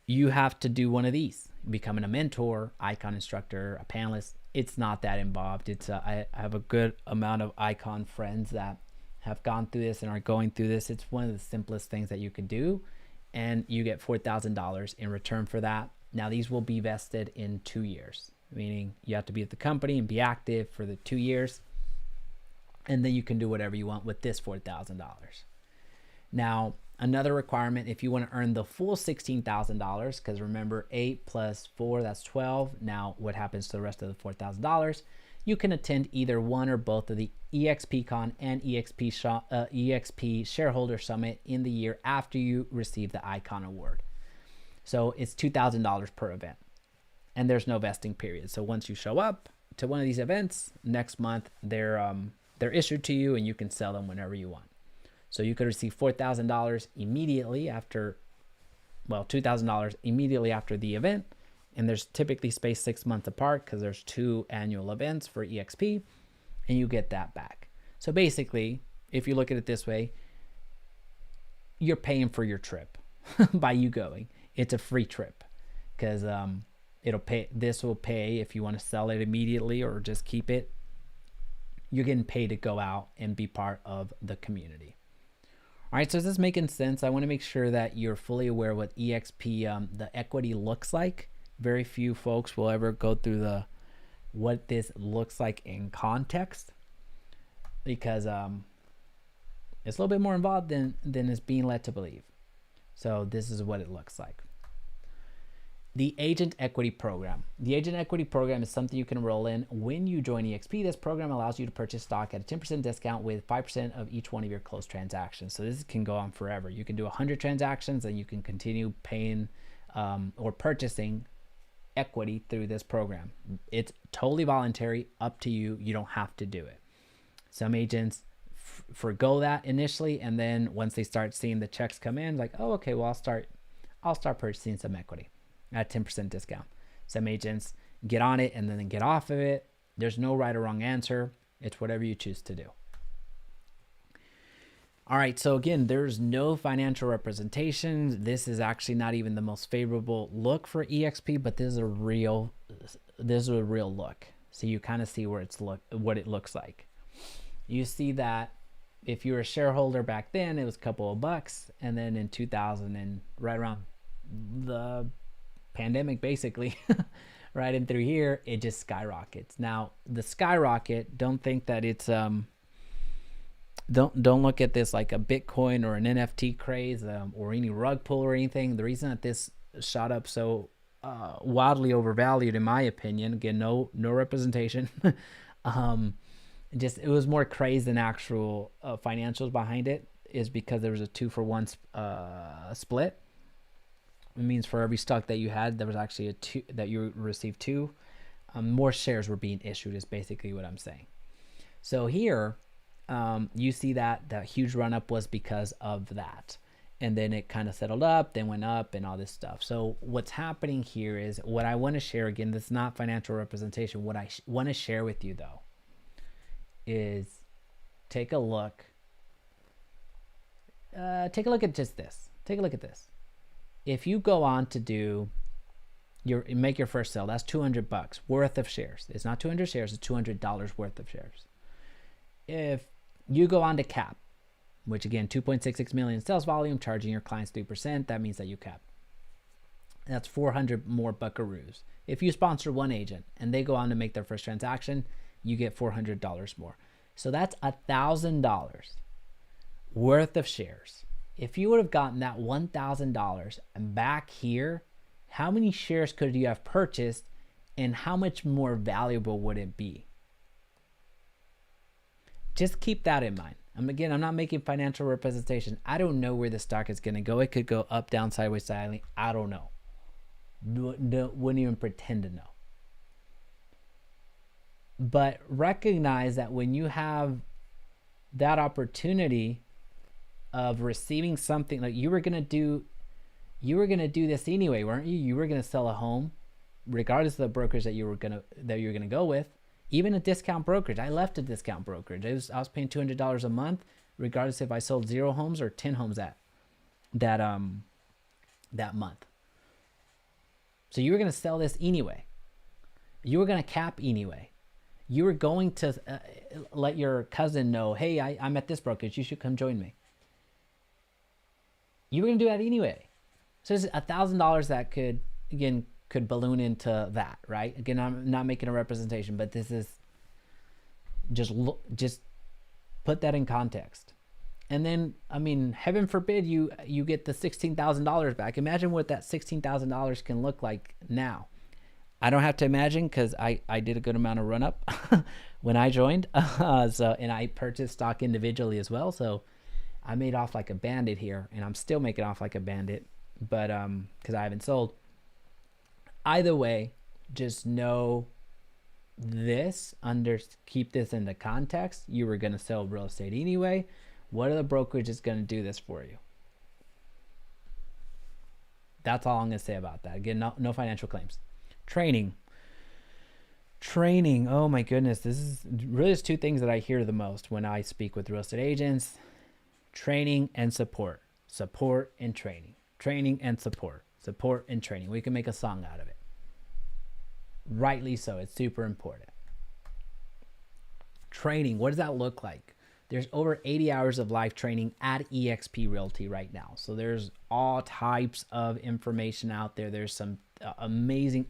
you have to do one of these: becoming a mentor, icon instructor, a panelist. It's not that involved. I have a good amount of icon friends that have gone through this and are going through this. It's one of the simplest things that you can do, and you get $4,000 in return for that. Now these will be vested in 2 years, meaning you have to be at the company and be active for the 2 years, and then you can do whatever you want with this $4,000. Now, another requirement, if you want to earn the full $16,000, because remember 8 plus 4, that's 12. Now what happens to the rest of the $4,000? You can attend either one or both of the eXpCon and eXp Shareholder Summit in the year after you receive the Icon Award. So it's $2,000 per event, and there's no vesting period. So once you show up to one of these events, next month they're issued to you, and you can sell them whenever you want. So you could receive $4,000 immediately after, well, $2,000 immediately after the event. And there's typically spaced 6 months apart because there's 2 annual events for eXp, and you get that back. So basically, if you look at it this way, you're paying for your trip by you going. It's a free trip because it'll pay. This will pay if you want to sell it immediately or just keep it. you're getting paid to go out and be part of the community. All right, so is this making sense? I want to make sure that you're fully aware what eXp, the equity looks like. Very few folks will ever go through what this looks like in context, because it's a little bit more involved than is being led to believe. So this is what it looks like. The Agent Equity Program. The Agent Equity Program is something you can enroll in when you join eXp. This program allows you to purchase stock at a 10% discount with 5% of each one of your closed transactions. So this can go on forever. You can do 100 transactions and you can continue paying or purchasing equity through this program. It's totally voluntary, up to you. You don't have to do it. Some agents forgo that initially, and then once they start seeing the checks come in, like, oh, okay, well, I'll start purchasing some equity at 10% discount. Some agents get on it and then get off of it. There's no right or wrong answer. It's whatever you choose to do. All right, so again, there's no financial representation. This is actually not even the most favorable look for eXp, but this is a real look. So you kind of see what it looks like. You see that if you were a shareholder back then, it was a couple of bucks, and then in 2000 and right around the pandemic, basically, right in through here, it just skyrockets. Now, the skyrocket, don't think that it's don't look at this like a Bitcoin or an NFT craze or any rug pull or anything. The reason that this shot up so wildly overvalued, in my opinion, again, no representation, just it was more craze than actual financials behind it, is because there was a 2-for-1 split. It means for every stock that you had, there was actually that you received 2. More shares were being issued, is basically what I'm saying. So here, you see that the huge run up was because of that. And then it kind of settled up, then went up and all this stuff. So what's happening here is what I want to share, again, this is not financial representation. What I want to share with you, though, is take a look at just this. Take a look at this. If you go on to make your first sale, that's $200 worth of shares. It's not 200 shares, it's $200 worth of shares. If you go on to cap, which again, 2.66 million sales volume, charging your clients 3%, that means that you cap. That's 400 more buckaroos. If you sponsor one agent and they go on to make their first transaction, you get $400 more. So that's $1,000 worth of shares. If you would have gotten that $1,000 back here, how many shares could you have purchased and how much more valuable would it be? Just keep that in mind. Again, I'm not making financial representation. I don't know where the stock is going to go. It could go up, down, sideways, silently. I don't know. Wouldn't even pretend to know. But recognize that when you have that opportunity of receiving something, like you were gonna do this anyway, weren't you? You were gonna sell a home, regardless of the brokerage that you were gonna go with. Even a discount brokerage. I left a discount brokerage. I was paying $200 a month, regardless if I sold 0 homes or 10 homes that month. So you were gonna sell this anyway. You were gonna cap anyway. You were going to let your cousin know, hey, I'm at this brokerage. You should come join me. You were going to do that anyway. So it's $1,000 that could balloon into that, right? Again, I'm not making a representation, but this is just put that in context. And then, heaven forbid you get the $16,000 back. Imagine what that $16,000 can look like now. I don't have to imagine, because I did a good amount of run up when I joined. And I purchased stock individually as well. So I made off like a bandit here, and I'm still making off like a bandit, but because I haven't sold. Either way, just know this, keep this in the context. You were going to sell real estate anyway. What are the brokerages going to do this for you? That's all I'm going to say about that. Again, no financial claims. Training. Oh my goodness. This is really just 2 things that I hear the most when I speak with real estate agents. Training and support. Support and training. Training and support. Support and training. We can make a song out of it. Rightly so. It's super important. training. What does that look like? There's over 80 hours of live training at eXp Realty right now. So there's all types of information out there. There's some amazing,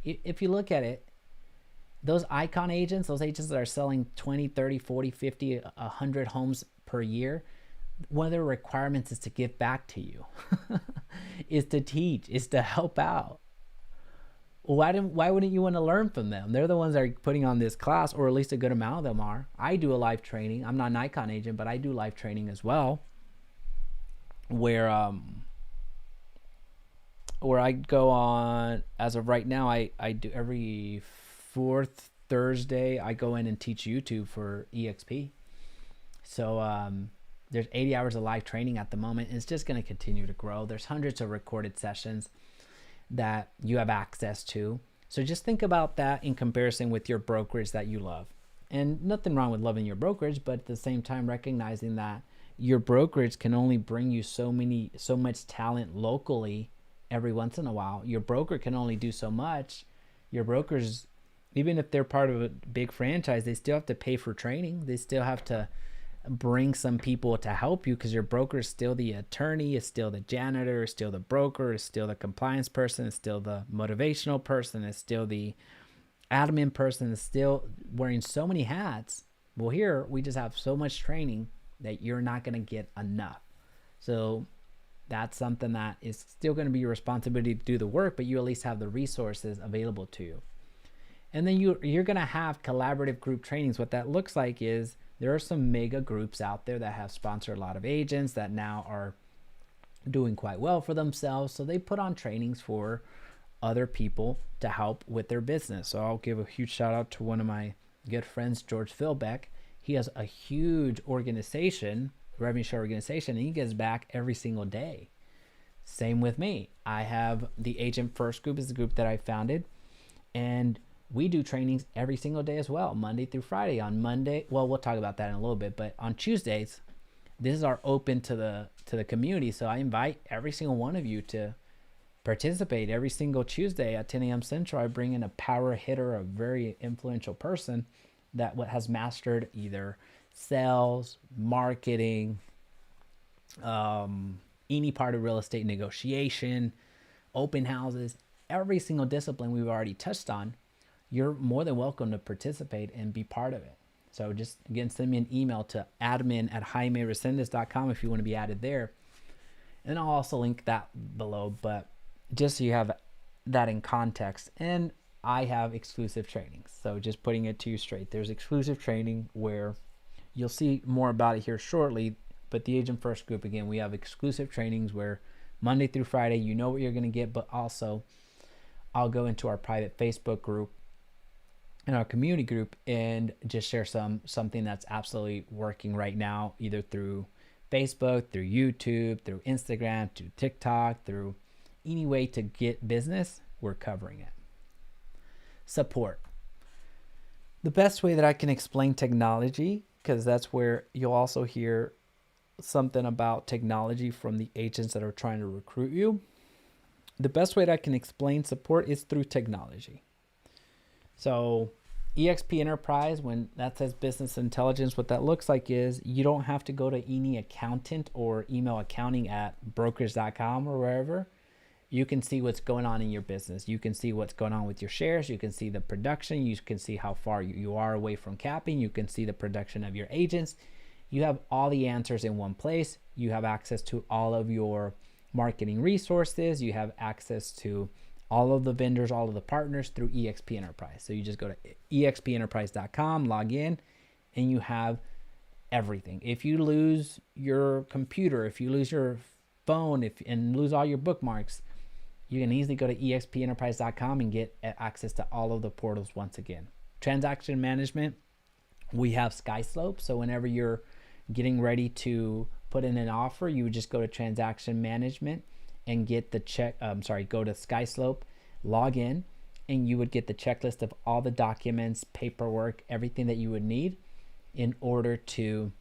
if you look at it, those icon agents, those agents that are selling 20, 30, 40, 50, 100 homes per year, one of their requirements is to give back to you, is to teach, is to help out. Why wouldn't you want to learn from them? They're the ones that are putting on this class, or at least a good amount of them are. I do a live training. I'm not an icon agent, but I do live training as well, where I go on, as of right now, I do every fourth Thursday, I go in and teach YouTube for eXp. So there's 80 hours of live training at the moment. It's just going to continue to grow. There's hundreds of recorded sessions that you have access to. So just think about that in comparison with your brokerage that you love. And nothing wrong with loving your brokerage, but at the same time recognizing that your brokerage can only bring you so much talent locally every once in a while. Your broker can only do so much. Your brokers, even if they're part of a big franchise, they still have to pay for training. They still have to bring some people to help you, because your broker is still the attorney, is still the janitor, is still the broker, is still the compliance person, is still the motivational person, is still the admin person, is still wearing so many hats. Well, here we just have so much training that you're not going to get enough. So that's something that is still going to be your responsibility to do the work, but you at least have the resources available to you. And then you're going to have collaborative group trainings. What that looks like is there are some mega groups out there that have sponsored a lot of agents that now are doing quite well for themselves. So they put on trainings for other people to help with their business. So I'll give a huge shout out to one of my good friends, George Philbeck. He has a huge organization, revenue share organization, and he gives back every single day. Same with me. I have the Agent First group, is the group that I founded, and we do trainings every single day as well, Monday through Friday. On Monday, well, we'll talk about that in a little bit, but on Tuesdays, this is our open to the community. So I invite every single one of you to participate. Every single Tuesday at 10 a.m. Central, I bring in a power hitter, a very influential person that has mastered either sales, marketing, any part of real estate negotiation, open houses, every single discipline we've already touched on. You're more than welcome to participate and be part of it. So just, again, send me an email to admin@JaimeResendiz.com if you want to be added there. And I'll also link that below, but just so you have that in context. And I have exclusive trainings. So just putting it to you straight, there's exclusive training where you'll see more about it here shortly. But the Agent First group, again, we have exclusive trainings where Monday through Friday, you know what you're going to get, but also I'll go into our private Facebook group and our community group and just share something that's absolutely working right now, either through Facebook, through YouTube, through Instagram, through TikTok, through any way to get business, we're covering it. Support. The best way that I can explain technology, because that's where you'll also hear something about technology from the agents that are trying to recruit you. The best way that I can explain support is through technology. So eXp Enterprise, when that says business intelligence, what that looks like is you don't have to go to any accountant or email accounting at brokers.com or wherever. You can see what's going on in your business. You can see what's going on with your shares. You can see the production. You can see how far you are away from capping. You can see the production of your agents. You have all the answers in one place. You have access to all of your marketing resources. You have access to all of the vendors, all of the partners through eXp Enterprise. So you just go to expenterprise.com, log in, and you have everything. If you lose your computer, if you lose your phone, and lose all your bookmarks, you can easily go to expenterprise.com and get access to all of the portals once again. Transaction management, we have SkySlope. So whenever you're getting ready to put in an offer, you would just go to transaction management and get the go to SkySlope, log in, and you would get the checklist of all the documents, paperwork, everything that you would need in order to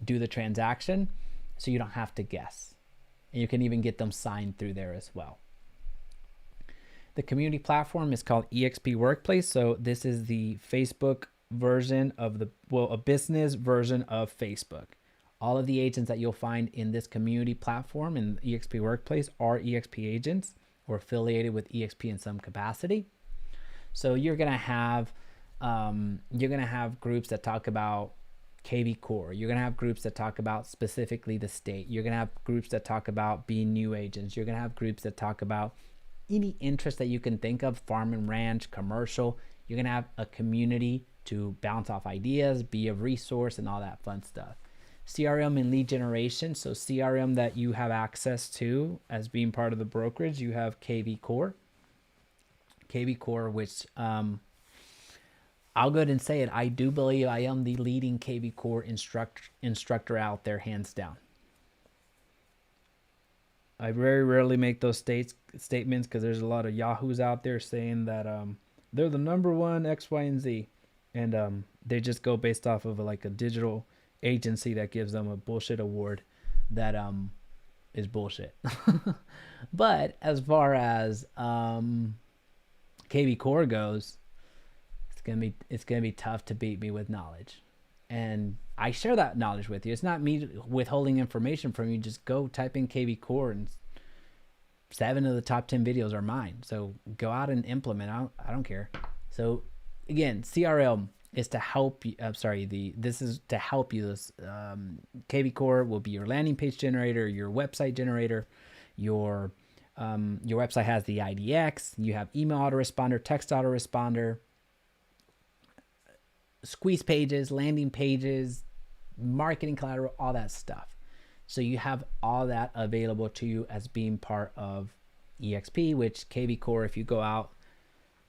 do the transaction, so you don't have to guess. And you can even get them signed through there as well. The community platform is called eXp Workplace. So this is the Facebook version of a business version of Facebook. All of the agents that you'll find in this community platform in eXp Workplace are eXp agents or affiliated with eXp in some capacity. So you're gonna have groups that talk about KV Core. You're gonna have groups that talk about specifically the state. You're gonna have groups that talk about being new agents. You're gonna have groups that talk about any interest that you can think of, farm and ranch, commercial. You're gonna have a community to bounce off ideas, be a resource, and all that fun stuff. CRM and lead generation. So CRM that you have access to as being part of the brokerage, you have KV Core. KV Core, which I'll go ahead and say it. I do believe I am the leading KV Core instructor out there, hands down. I very rarely make those statements because there's a lot of yahoos out there saying that they're the number one X, Y, and Z, and they just go based off of like a digital agency that gives them a bullshit award that is bullshit. But as far as KV Core goes, it's gonna be tough to beat me with knowledge, and I share that knowledge with you. It's not me withholding information from you. Just go type in KV Core, and 7 of the top 10 videos are mine. So go out and implement. I don't care. So again, CRM is to help you. This is to help you. This KV Core will be your landing page generator, your website generator. Your website has the IDX. You have email autoresponder, text autoresponder, squeeze pages, landing pages, marketing collateral, all that stuff. So you have all that available to you as being part of eXp, which KV Core, if you go out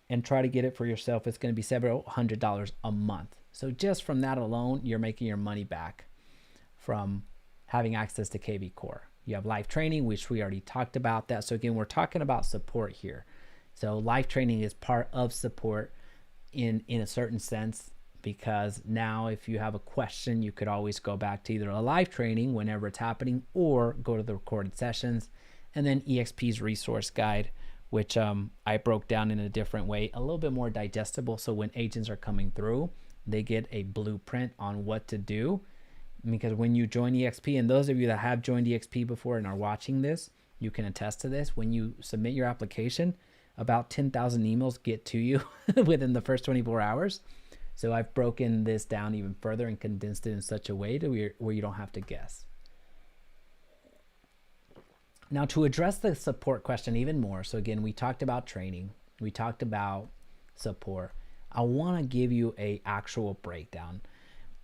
and try to get it for yourself, it's going to be several $100s a month. So just from that alone, you're making your money back from having access to KV Core. You have live training, which we already talked about that. So again, we're talking about support here. So live training is part of support in a certain sense, because now if you have a question, you could always go back to either a live training whenever it's happening or go to the recorded sessions. And then eXp's resource guide, which I broke down in a different way, a little bit more digestible. So when agents are coming through, they get a blueprint on what to do. Because when you join eXp, and those of you that have joined eXp before and are watching this, you can attest to this. When you submit your application, about 10,000 emails get to you within the first 24 hours. So I've broken this down even further and condensed it in such a way to where you don't have to guess. Now, to address the support question even more, so again, we talked about training, we talked about support. I want to give you a actual breakdown,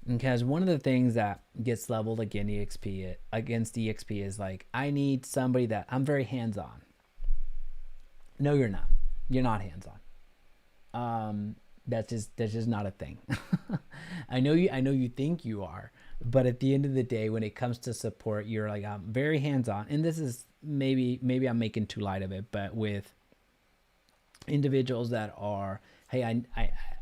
because one of the things that gets leveled against eXp is like, I need somebody that I'm very hands-on. No, you're not. You're not hands-on. That's just not a thing. I know you think you are, but at the end of the day, when it comes to support, you're like, I'm very hands-on. And this is maybe I'm making too light of it, but with individuals that are, hey,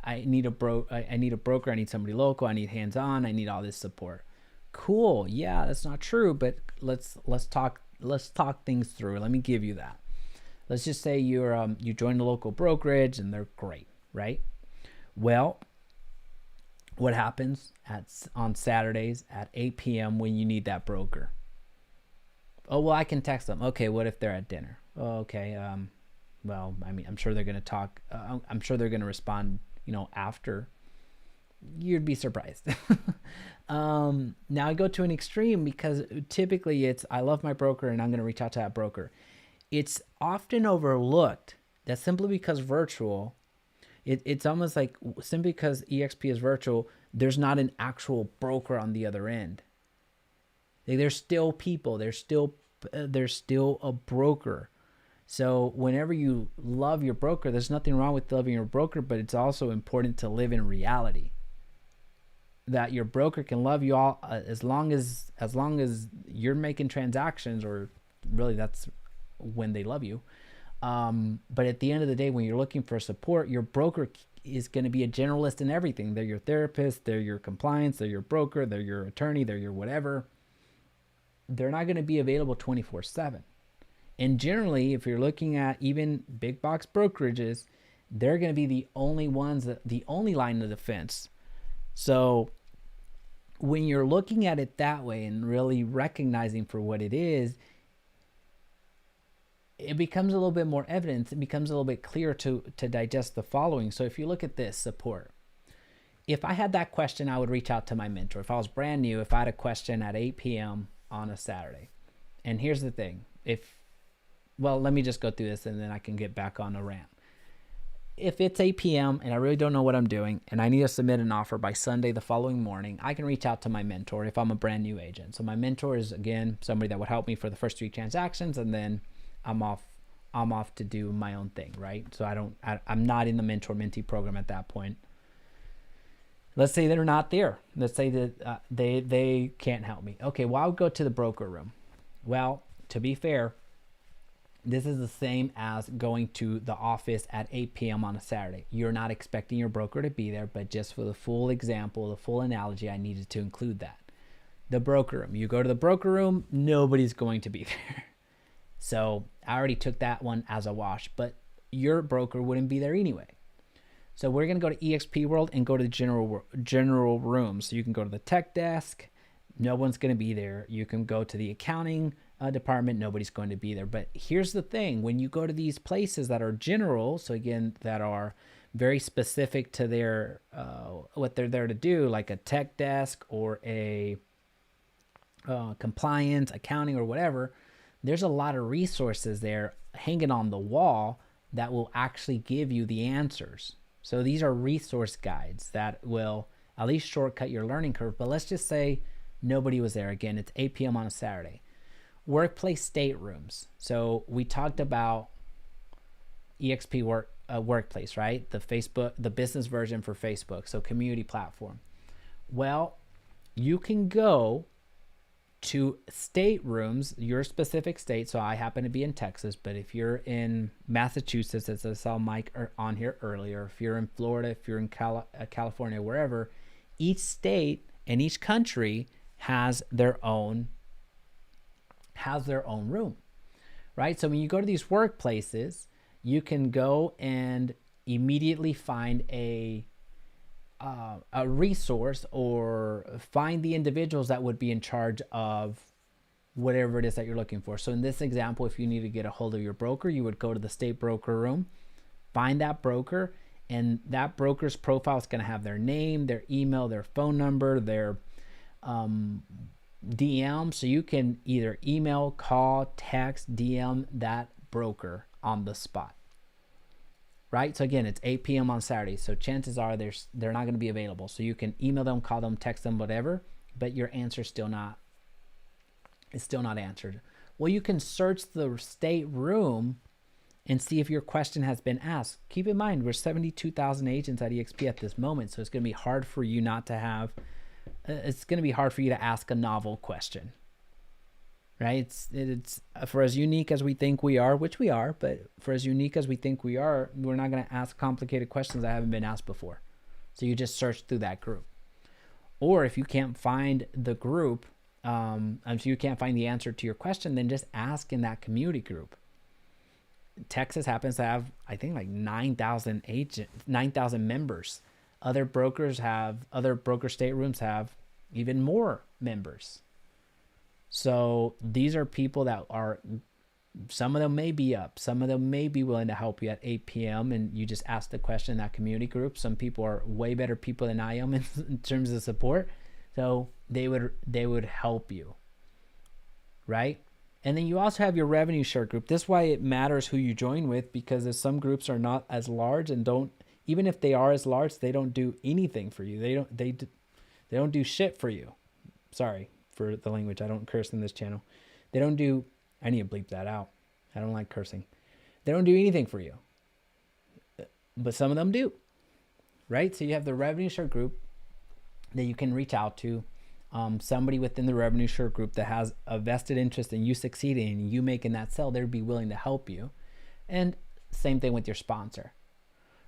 I need a broker, I need somebody local, I need hands-on, I need all this support. Cool. Yeah, that's not true, but let's talk things through. Let me give you that. Let's just say you join a local brokerage and they're great, right? Well, what happens on Saturdays at 8 p.m. when you need that broker? Oh, well, I can text them. Okay, what if they're at dinner? Oh, okay. Well, I mean, I'm sure they're going to talk. I'm sure they're going to respond, after. You'd be surprised. Now I go to an extreme, because typically it's, I love my broker and I'm going to reach out to that broker. It's often overlooked that simply because virtual, it's almost like simply because eXp is virtual, there's not an actual broker on the other end. There's still people. There's still a broker. So whenever you love your broker, there's nothing wrong with loving your broker, but it's also important to live in reality. That your broker can love you all as long as you're making transactions, or really that's when they love you. But at the end of the day, when you're looking for support, your broker is going to be a generalist in everything. They're your therapist, they're your compliance, they're your broker, they're your attorney, they're your whatever. They're not going to be available 24/7. And generally, if you're looking at even big box brokerages, they're going to be the only ones, the only line of defense So when you're looking at it that way and really recognizing for what it is, it becomes a little bit more evidence. It becomes a little bit clearer to digest the following. So if you look at this support, if I had that question, I would reach out to my mentor. If I was brand new, if I had a question at 8 p.m. on a Saturday, and here's the thing, well, let me just go through this and then I can get back on a rant. If it's 8 p.m. and I really don't know what I'm doing and I need to submit an offer by Sunday the following morning, I can reach out to my mentor if I'm a brand new agent. So my mentor is, again, somebody that would help me for the first 3 transactions, and then I'm off to do my own thing, right? So I'm not in the mentor-mentee program at that point. Let's say they're not there. Let's say that they can't help me. Okay, well, I would go to the broker room. Well, to be fair, this is the same as going to the office at 8 p.m. on a Saturday. You're not expecting your broker to be there, but just for the full example, the full analogy, I needed to include that. The broker room. You go to the broker room, nobody's going to be there. So I already took that one as a wash, but your broker wouldn't be there anyway. So we're going to go to eXp World and go to the general room. So you can go to the tech desk. No one's going to be there. You can go to the accounting department. Nobody's going to be there. But here's the thing. When you go to these places that are general, so again, that are very specific to their what they're there to do, like a tech desk or a compliance, accounting, or whatever, there's a lot of resources there hanging on the wall that will actually give you the answers. So these are resource guides that will at least shortcut your learning curve. But let's just say nobody was there. Again, it's 8 p.m. on a Saturday. Workplace staterooms. So we talked about eXp Workplace, right? The business version for Facebook. So community platform. Well, you can go to staterooms, your specific state. So I happen to be in Texas, but if you're in Massachusetts, as I saw Mike on here earlier, if you're in Florida, if you're in California, wherever, each state and each country has their own room, right? So when you go to these workplaces, you can go and immediately find a resource or find the individuals that would be in charge of whatever it is that you're looking for. So in this example, if you need to get a hold of your broker, you would go to the state broker room, find that broker, and that broker's profile is going to have their name, their email, their phone number, their DM. So you can either email, call, text, DM that broker on the spot. Right? So again, it's 8 p.m. on Saturday. So chances are they're not going to be available. So you can email them, call them, text them, whatever, but your answer is still not answered. Well, you can search the state room and see if your question has been asked. Keep in mind, we're 72,000 agents at eXp at this moment. So it's going to be hard for you it's going to be hard for you to ask a novel question. Right? It's for as unique as we think we are, which we are, but for as unique as we think we are, we're not going to ask complicated questions that haven't been asked before. So you just search through that group. Or if you can't find the group, if you can't find the answer to your question, then just ask in that community group. Texas happens to have, I think, like 9,000 members. Other broker staterooms have even more members. So these are people that are, some of them may be up, some of them may be willing to help you at 8 p.m. and you just ask the question in that community group. Some people are way better people than I am in terms of support. So they would help you, right? And then you also have your revenue share group. This is why it matters who you join with, because if some groups are not as large and even if they are as large, they don't do anything for you. They don't do shit for you. Sorry for the language. I don't curse in this channel. I need to bleep that out. I don't like cursing. They don't do anything for you, but some of them do, right? So you have the revenue share group that you can reach out to. Somebody within the revenue share group that has a vested interest in you succeeding and you making that sell, they'd be willing to help you. And same thing with your sponsor,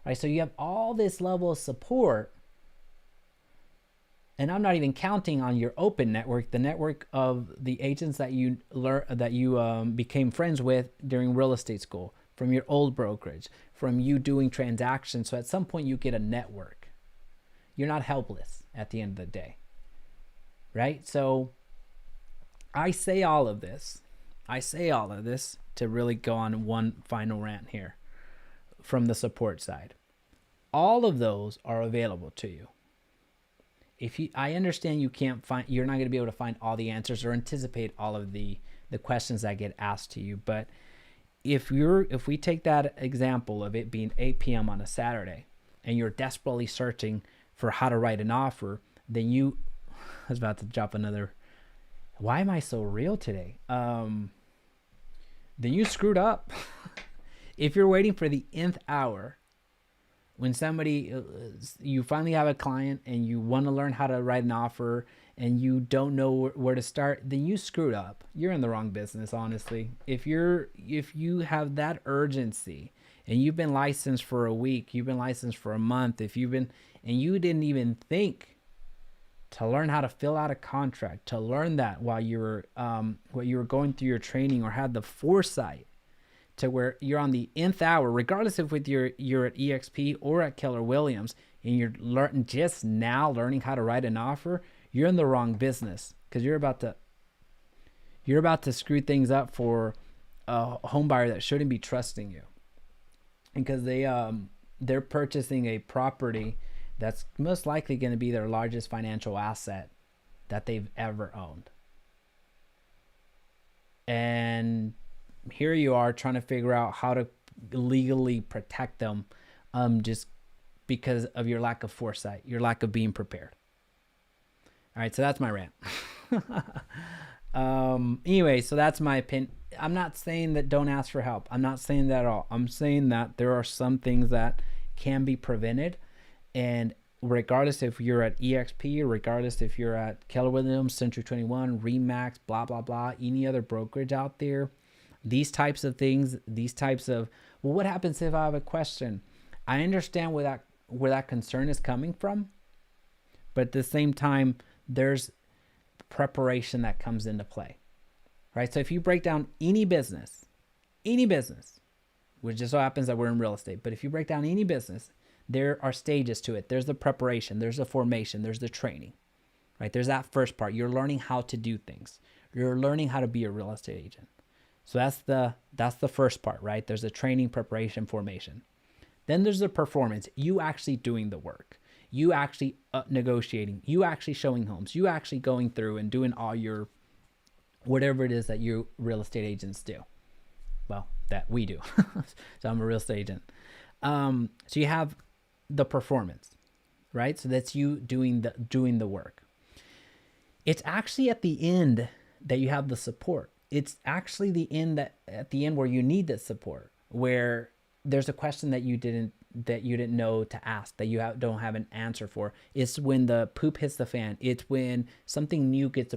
right? So you have all this level of support. And I'm not even counting on your open network, the network of the agents that you became friends with during real estate school, from your old brokerage, from you doing transactions. So at some point you get a network. You're not helpless at the end of the day, right? So I say all of this to really go on one final rant here from the support side. All of those are available to you. I understand you're not going to be able to find all the answers or anticipate all of the questions that get asked to you. But if we take that example of it being 8 p.m. on a Saturday and you're desperately searching for how to write an offer, then I was about to drop another, why am I so real today? Then you screwed up. If you're waiting for the nth hour, when you finally have a client and you want to learn how to write an offer and you don't know where to start, then you screwed up. You're in the wrong business, honestly. If you have that urgency and you've been licensed for a week, you've been licensed for a month, and you didn't even think to learn how to fill out a contract, to learn that while you were going through your training, or had the foresight to where you're on the nth hour, regardless of whether you're at eXp or at Keller Williams, and you're just now learning how to write an offer, you're in the wrong business, because you're about to screw things up for a home buyer that shouldn't be trusting you, because they're purchasing a property that's most likely going to be their largest financial asset that they've ever owned. And here you are trying to figure out how to legally protect them, just because of your lack of foresight, your lack of being prepared. All right, so that's my rant. Anyway, so that's my opinion. I'm not saying that don't ask for help. I'm not saying that at all. I'm saying that there are some things that can be prevented, and regardless if you're at eXp or regardless if you're at Keller Williams, Century 21, Remax, blah, blah, blah, any other brokerage out there, these types of things, well, what happens if I have a question? I understand where that concern is coming from, but at the same time, there's preparation that comes into play, right? So if you break down any business, which just so happens that we're in real estate, but if you break down any business, there are stages to it. There's the preparation, there's the formation, there's the training, right? There's that first part. You're learning how to do things. You're learning how to be a real estate agent. So that's the first part, right? There's the training, preparation, formation. Then there's the performance. You actually doing the work. You actually negotiating. You actually showing homes. You actually going through and doing all your whatever it is that you real estate agents do. Well, that we do. So I'm a real estate agent. So you have the performance, right? So that's you doing the work. It's actually at the end that you have the support. It's actually at the end where you need that support, where there's a question that you didn't know to ask, that you don't have an answer for. It's when the poop hits the fan. It's when something new gets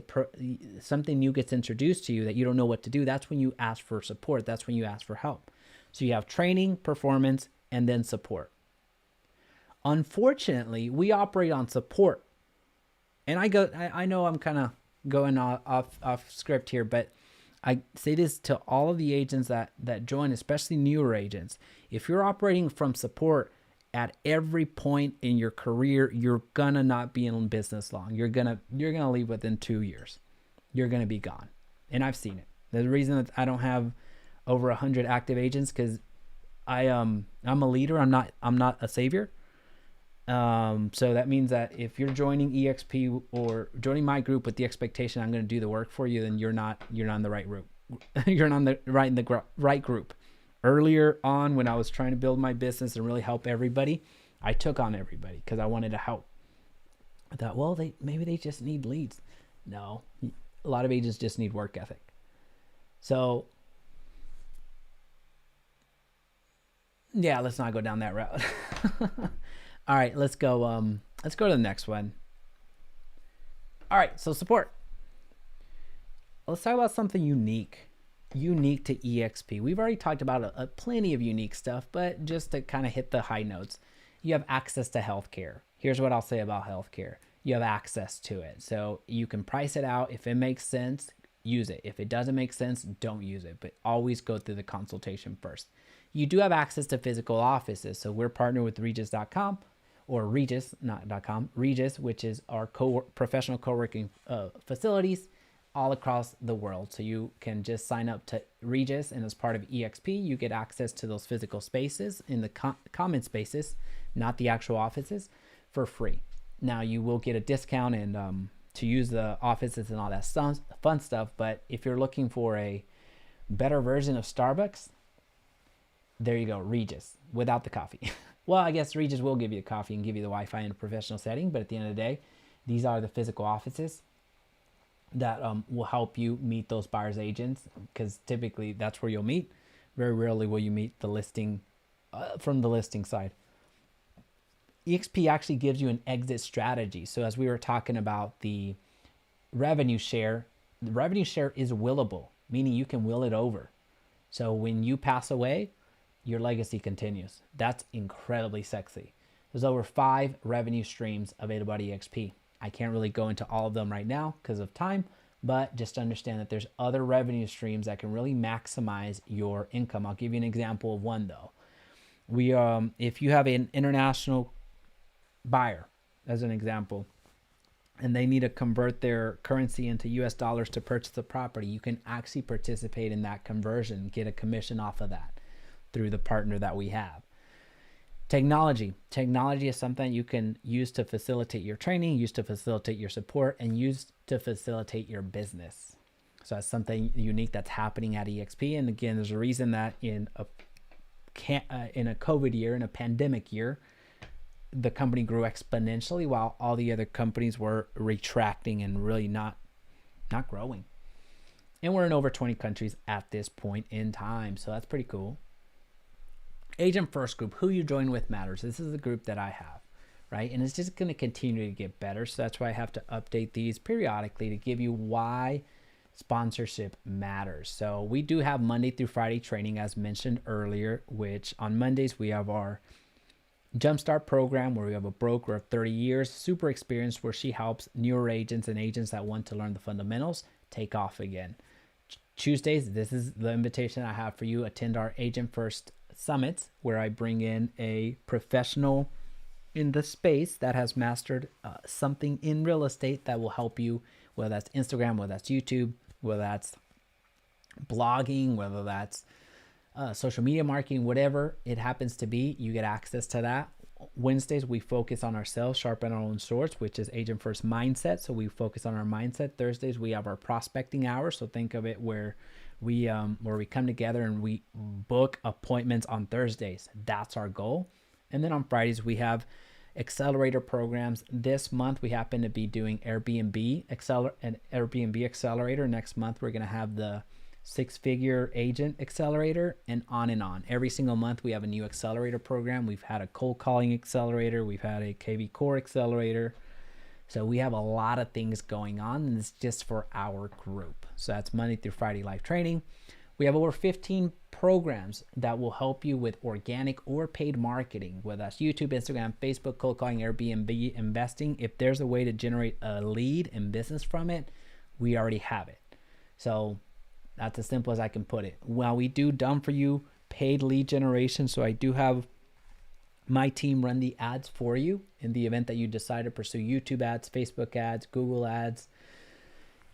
introduced to you that you don't know what to do. That's when you ask for support. That's when you ask for help. So you have training, performance, and then support. Unfortunately, we operate on support. And I know I'm kind of going off script here, but I say this to all of the agents that join, especially newer agents. If you're operating from support at every point in your career, you're gonna not be in business long. You're gonna leave within 2 years. You're gonna be gone. And I've seen it. The reason that I don't have over 100 active agents, because I'm a leader. I'm not a savior. So that means that if you're joining eXp or joining my group with the expectation I'm going to do the work for you, then you're not on the right route. You're not in the right group. Earlier on, when I was trying to build my business and really help everybody, I took on everybody because I wanted to help. I thought, well, maybe they just need leads. No, a lot of agents just need work ethic. So yeah, let's not go down that route. All right, let's go to the next one. All right, so support. Let's talk about something unique to eXp. We've already talked about plenty of unique stuff, but just to kind of hit the high notes, you have access to healthcare. Here's what I'll say about healthcare. You have access to it. So you can price it out. If it makes sense, use it. If it doesn't make sense, don't use it, but always go through the consultation first. You do have access to physical offices. So we're partnered with Regis.com. or Regis, not .com, Regis, which is our professional co-working facilities all across the world. So you can just sign up to Regis, and as part of eXp, you get access to those physical spaces in the common spaces, not the actual offices, for free. Now you will get a discount and to use the offices and all that fun stuff. But if you're looking for a better version of Starbucks, there you go, Regis, without the coffee. Well, I guess Regis will give you a coffee and give you the Wi-Fi in a professional setting, but at the end of the day, these are the physical offices that will help you meet those buyers agents, because typically that's where you'll meet. Very rarely will you meet the listing from the listing side. eXp actually gives you an exit strategy. So as we were talking about the revenue share is willable, meaning you can will it over. So when you pass away, your legacy continues. That's incredibly sexy. There's over 5 revenue streams available at eXp. I can't really go into all of them right now because of time, but just understand that there's other revenue streams that can really maximize your income. I'll give you an example of one though. If you have an international buyer, as an example, and they need to convert their currency into US dollars to purchase a property, you can actually participate in that conversion, get a commission off of that through the partner that we have. Technology is something you can use to facilitate your training, use to facilitate your support, and use to facilitate your business. So that's something unique that's happening at eXp. And again, there's a reason that in a COVID year, in a pandemic year, the company grew exponentially while all the other companies were retracting and really not growing. And we're in over 20 countries at this point in time. So that's pretty cool. Agent First Group, who you join with matters. This is the group that I have, right? And it's just going to continue to get better. So that's why I have to update these periodically to give you why sponsorship matters. So we do have Monday through Friday training, as mentioned earlier, which on Mondays we have our Jumpstart program where we have a broker of 30 years, super experienced, where she helps newer agents and agents that want to learn the fundamentals take off again. Tuesdays, this is the invitation I have for you. Attend our Agent First Summits, where I bring in a professional in the space that has mastered something in real estate that will help you, whether that's Instagram, whether that's YouTube, whether that's blogging, whether that's social media marketing, whatever it happens to be, you get access to that. Wednesdays, we focus on ourselves, sharpen our own swords, which is Agent First Mindset. So we focus on our mindset. Thursdays, we have our prospecting hour. So think of it where we come together and we book appointments on Thursdays. That's our goal. And then on Fridays, we have accelerator programs. This month, we happen to be doing Airbnb accelerator. Next month, we're going to have the 6-figure agent accelerator, and on and on. Every single month we have a new accelerator program. We've had a cold calling accelerator, we've had a KV core accelerator. So we have a lot of things going on, and it's just for our group. So that's Monday through Friday live training. We have over 15 programs that will help you with organic or paid marketing, whether that's YouTube, Instagram, Facebook, cold calling, Airbnb, investing. If there's a way to generate a lead and business from it, we already have it. So that's as simple as I can put it. While we do done for you paid lead generation, so I do have my team run the ads for you in the event that you decide to pursue YouTube ads, Facebook ads, Google ads,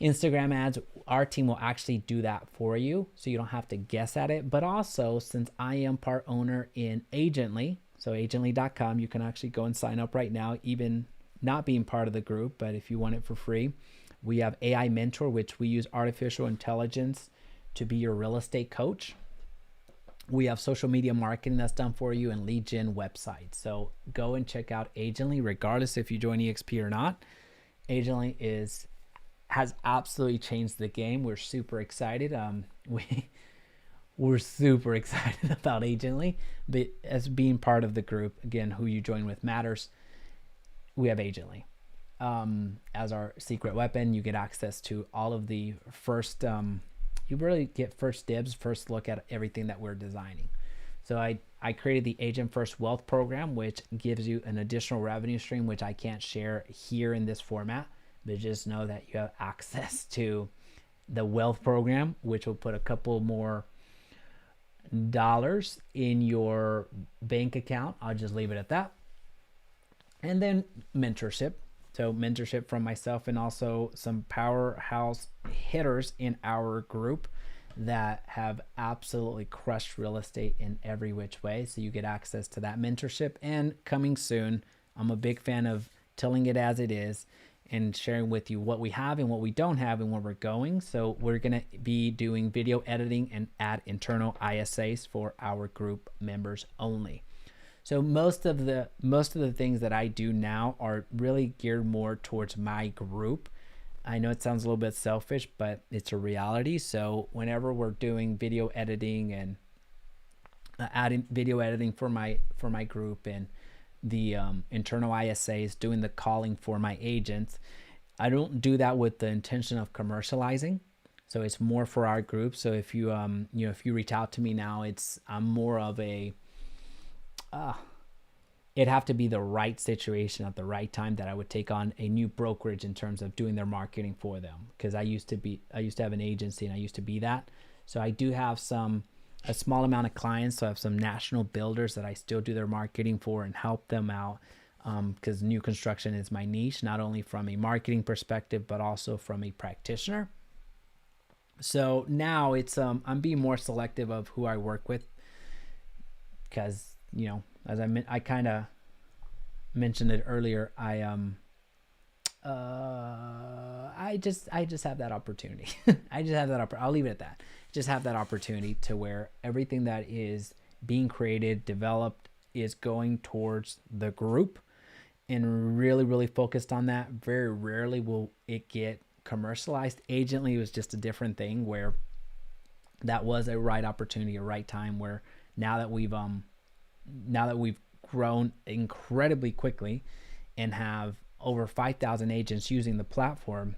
Instagram ads. Our team will actually do that for you, so you don't have to guess at it. But also, since I am part owner in Agently, so agently.com, you can actually go and sign up right now, even not being part of the group, but if you want it for free. We have AI Mentor, which we use artificial intelligence to be your real estate coach. We have social media marketing that's done for you and lead gen websites. So go and check out Agently, regardless if you join eXp or not. Agently has absolutely changed the game. We're super excited. We're super excited about Agently, but as being part of the group, again, who you join with matters. We have Agently. As our secret weapon, you get access to all of the first, you really get first dibs, first look at everything that we're designing. So I created the Agent First Wealth Program, which gives you an additional revenue stream, which I can't share here in this format, but just know that you have access to the Wealth Program, which will put a couple more dollars in your bank account. I'll just leave it at that. And then mentorship. So mentorship from myself and also some powerhouse hitters in our group that have absolutely crushed real estate in every which way. So you get access to that mentorship. And coming soon, I'm a big fan of telling it as it is and sharing with you what we have and what we don't have and where we're going. So we're going to be doing video editing and add internal ISAs for our group members only. So most of the things that I do now are really geared more towards my group. I know it sounds a little bit selfish, but it's a reality. So whenever we're doing video editing and adding video editing for my group and the internal ISAs, doing the calling for my agents, I don't do that with the intention of commercializing. So it's more for our group. So if you if you reach out to me now, I'm more of a it'd have to be the right situation at the right time that I would take on a new brokerage in terms of doing their marketing for them. Because I used to have an agency and I used to be that. So I do have a small amount of clients. So I have some national builders that I still do their marketing for and help them out. Because new construction is my niche, not only from a marketing perspective, but also from a practitioner. So now it's I'm being more selective of who I work with because as I kind of mentioned it earlier, I just have that opportunity. I just have that I'll leave it at that. Just have that opportunity to where everything that is being created, developed is going towards the group and really, really focused on that. Very rarely will it get commercialized. Agently was just a different thing where that was a right opportunity, a right time where now that we've grown incredibly quickly and have over 5,000 agents using the platform,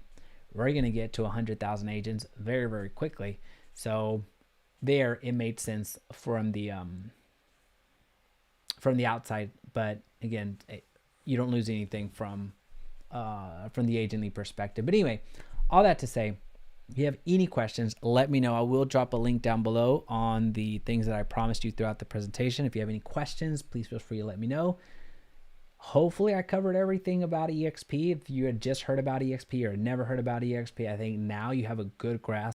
we're going to get to 100,000 agents very, very quickly. So there, it made sense from the outside, but again, you don't lose anything from the agently perspective. But anyway, all that to say, if you have any questions, let me know. I will drop a link down below on the things that I promised you throughout the presentation. If you have any questions, please feel free to let me know. Hopefully I covered everything about eXp. If you had just heard about eXp or never heard about eXp, I think now you have a good grasp